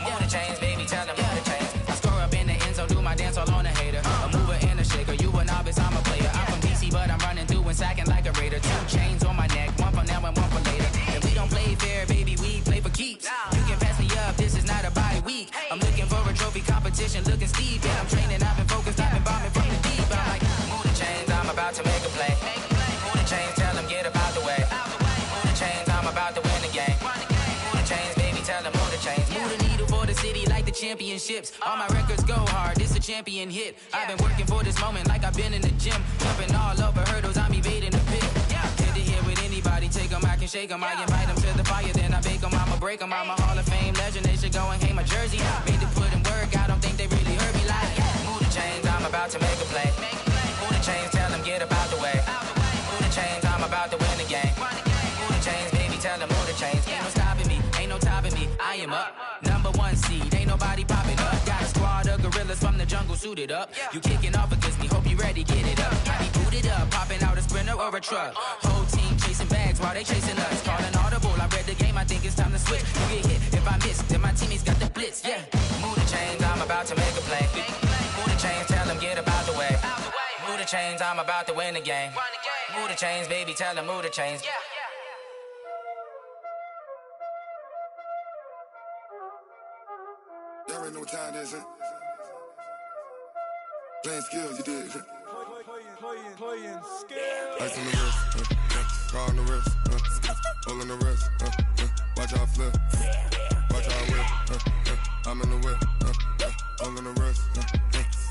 Move the chains, baby, tell them move the chains. I score up in the end zone, do my dance all on a hater. A mover and a shaker, you a novice, I'm a player. I'm from DC, but I'm running through and sacking like a raider. 2 chains on my neck, one for now and one for later. And we don't play fair, baby, we play for keeps. You can pass me up, this is not a bye week. I'm looking for a trophy competition, looking steep. Yeah, I'm training, I've been focused, I've been bombing from the deep. I'm like, move the chains, I'm about to make a play. Move the chains, tell them get about the way. Move the chains, I'm about to win the game. Move the chains, baby, tell them move the chains. Move the needle for the city like the championships. All my records go hard, this a champion hit. I've been working for this moment like I've been in the gym. Jumping all over hurdles, I'm evading the pit. Hit it here with anybody, take them, I can shake them. I invite them to the fire, then I bake them, I'ma break them. I'm a Hall of Fame legend, they should go and hang my jersey. Made to put in work, I don't think they really heard me like. Move the chains, I'm about to make a play. Move the chains, tell them get about the way. Move the chains, I'm about to win the game. Move the chains, baby, tell them move the chains. Ain't no stopping me, ain't no topping me. I am up, #1 seed, ain't nobody popping up. Got a squad of gorillas from the jungle suited up. You kicking off against me, hope you ready, get it up. I be booted up, popping out a sprinter or a truck. Whole team chasing bags while they chasing us. Calling audible, I read the game, I think it's time to switch. You get hit, if I miss, then my teammates got the blitz, yeah. Move the chains, I'm about to make a play. Move the chains, tell them get about the way. Move the chains, I'm about to win the game. Move the chains, baby, tell them move the chains. Y'all already know what time it is, huh? Playing skills, you did. Playing skills. Ice on the wrist, car on the wrist, hole in the wrist, watch out flip, watch out whip, I'm in the whip, hole in the wrist,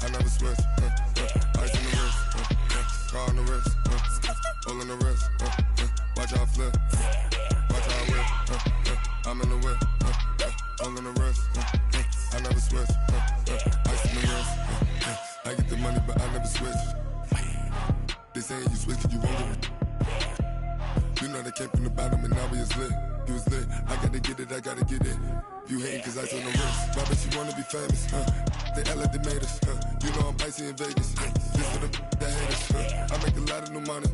I never switch, ice on the wrist, car on the wrist, hole in the wrist, watch out flip, watch out whip, I'm in the whip, hole in the wrist, I never switch, ice on the wrist, I get the money but I never I gotta get it, I gotta get it. You hating cause ice on the wrist. My bitch, you wanna be famous, They Ella, they made us, You know I'm icy in Vegas, This for the that hate us, I make a lot of new money,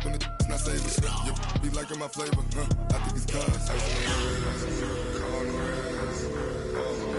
When the not savers, You be liking my flavor, I think it's cause ice on the wrist. On the wrist.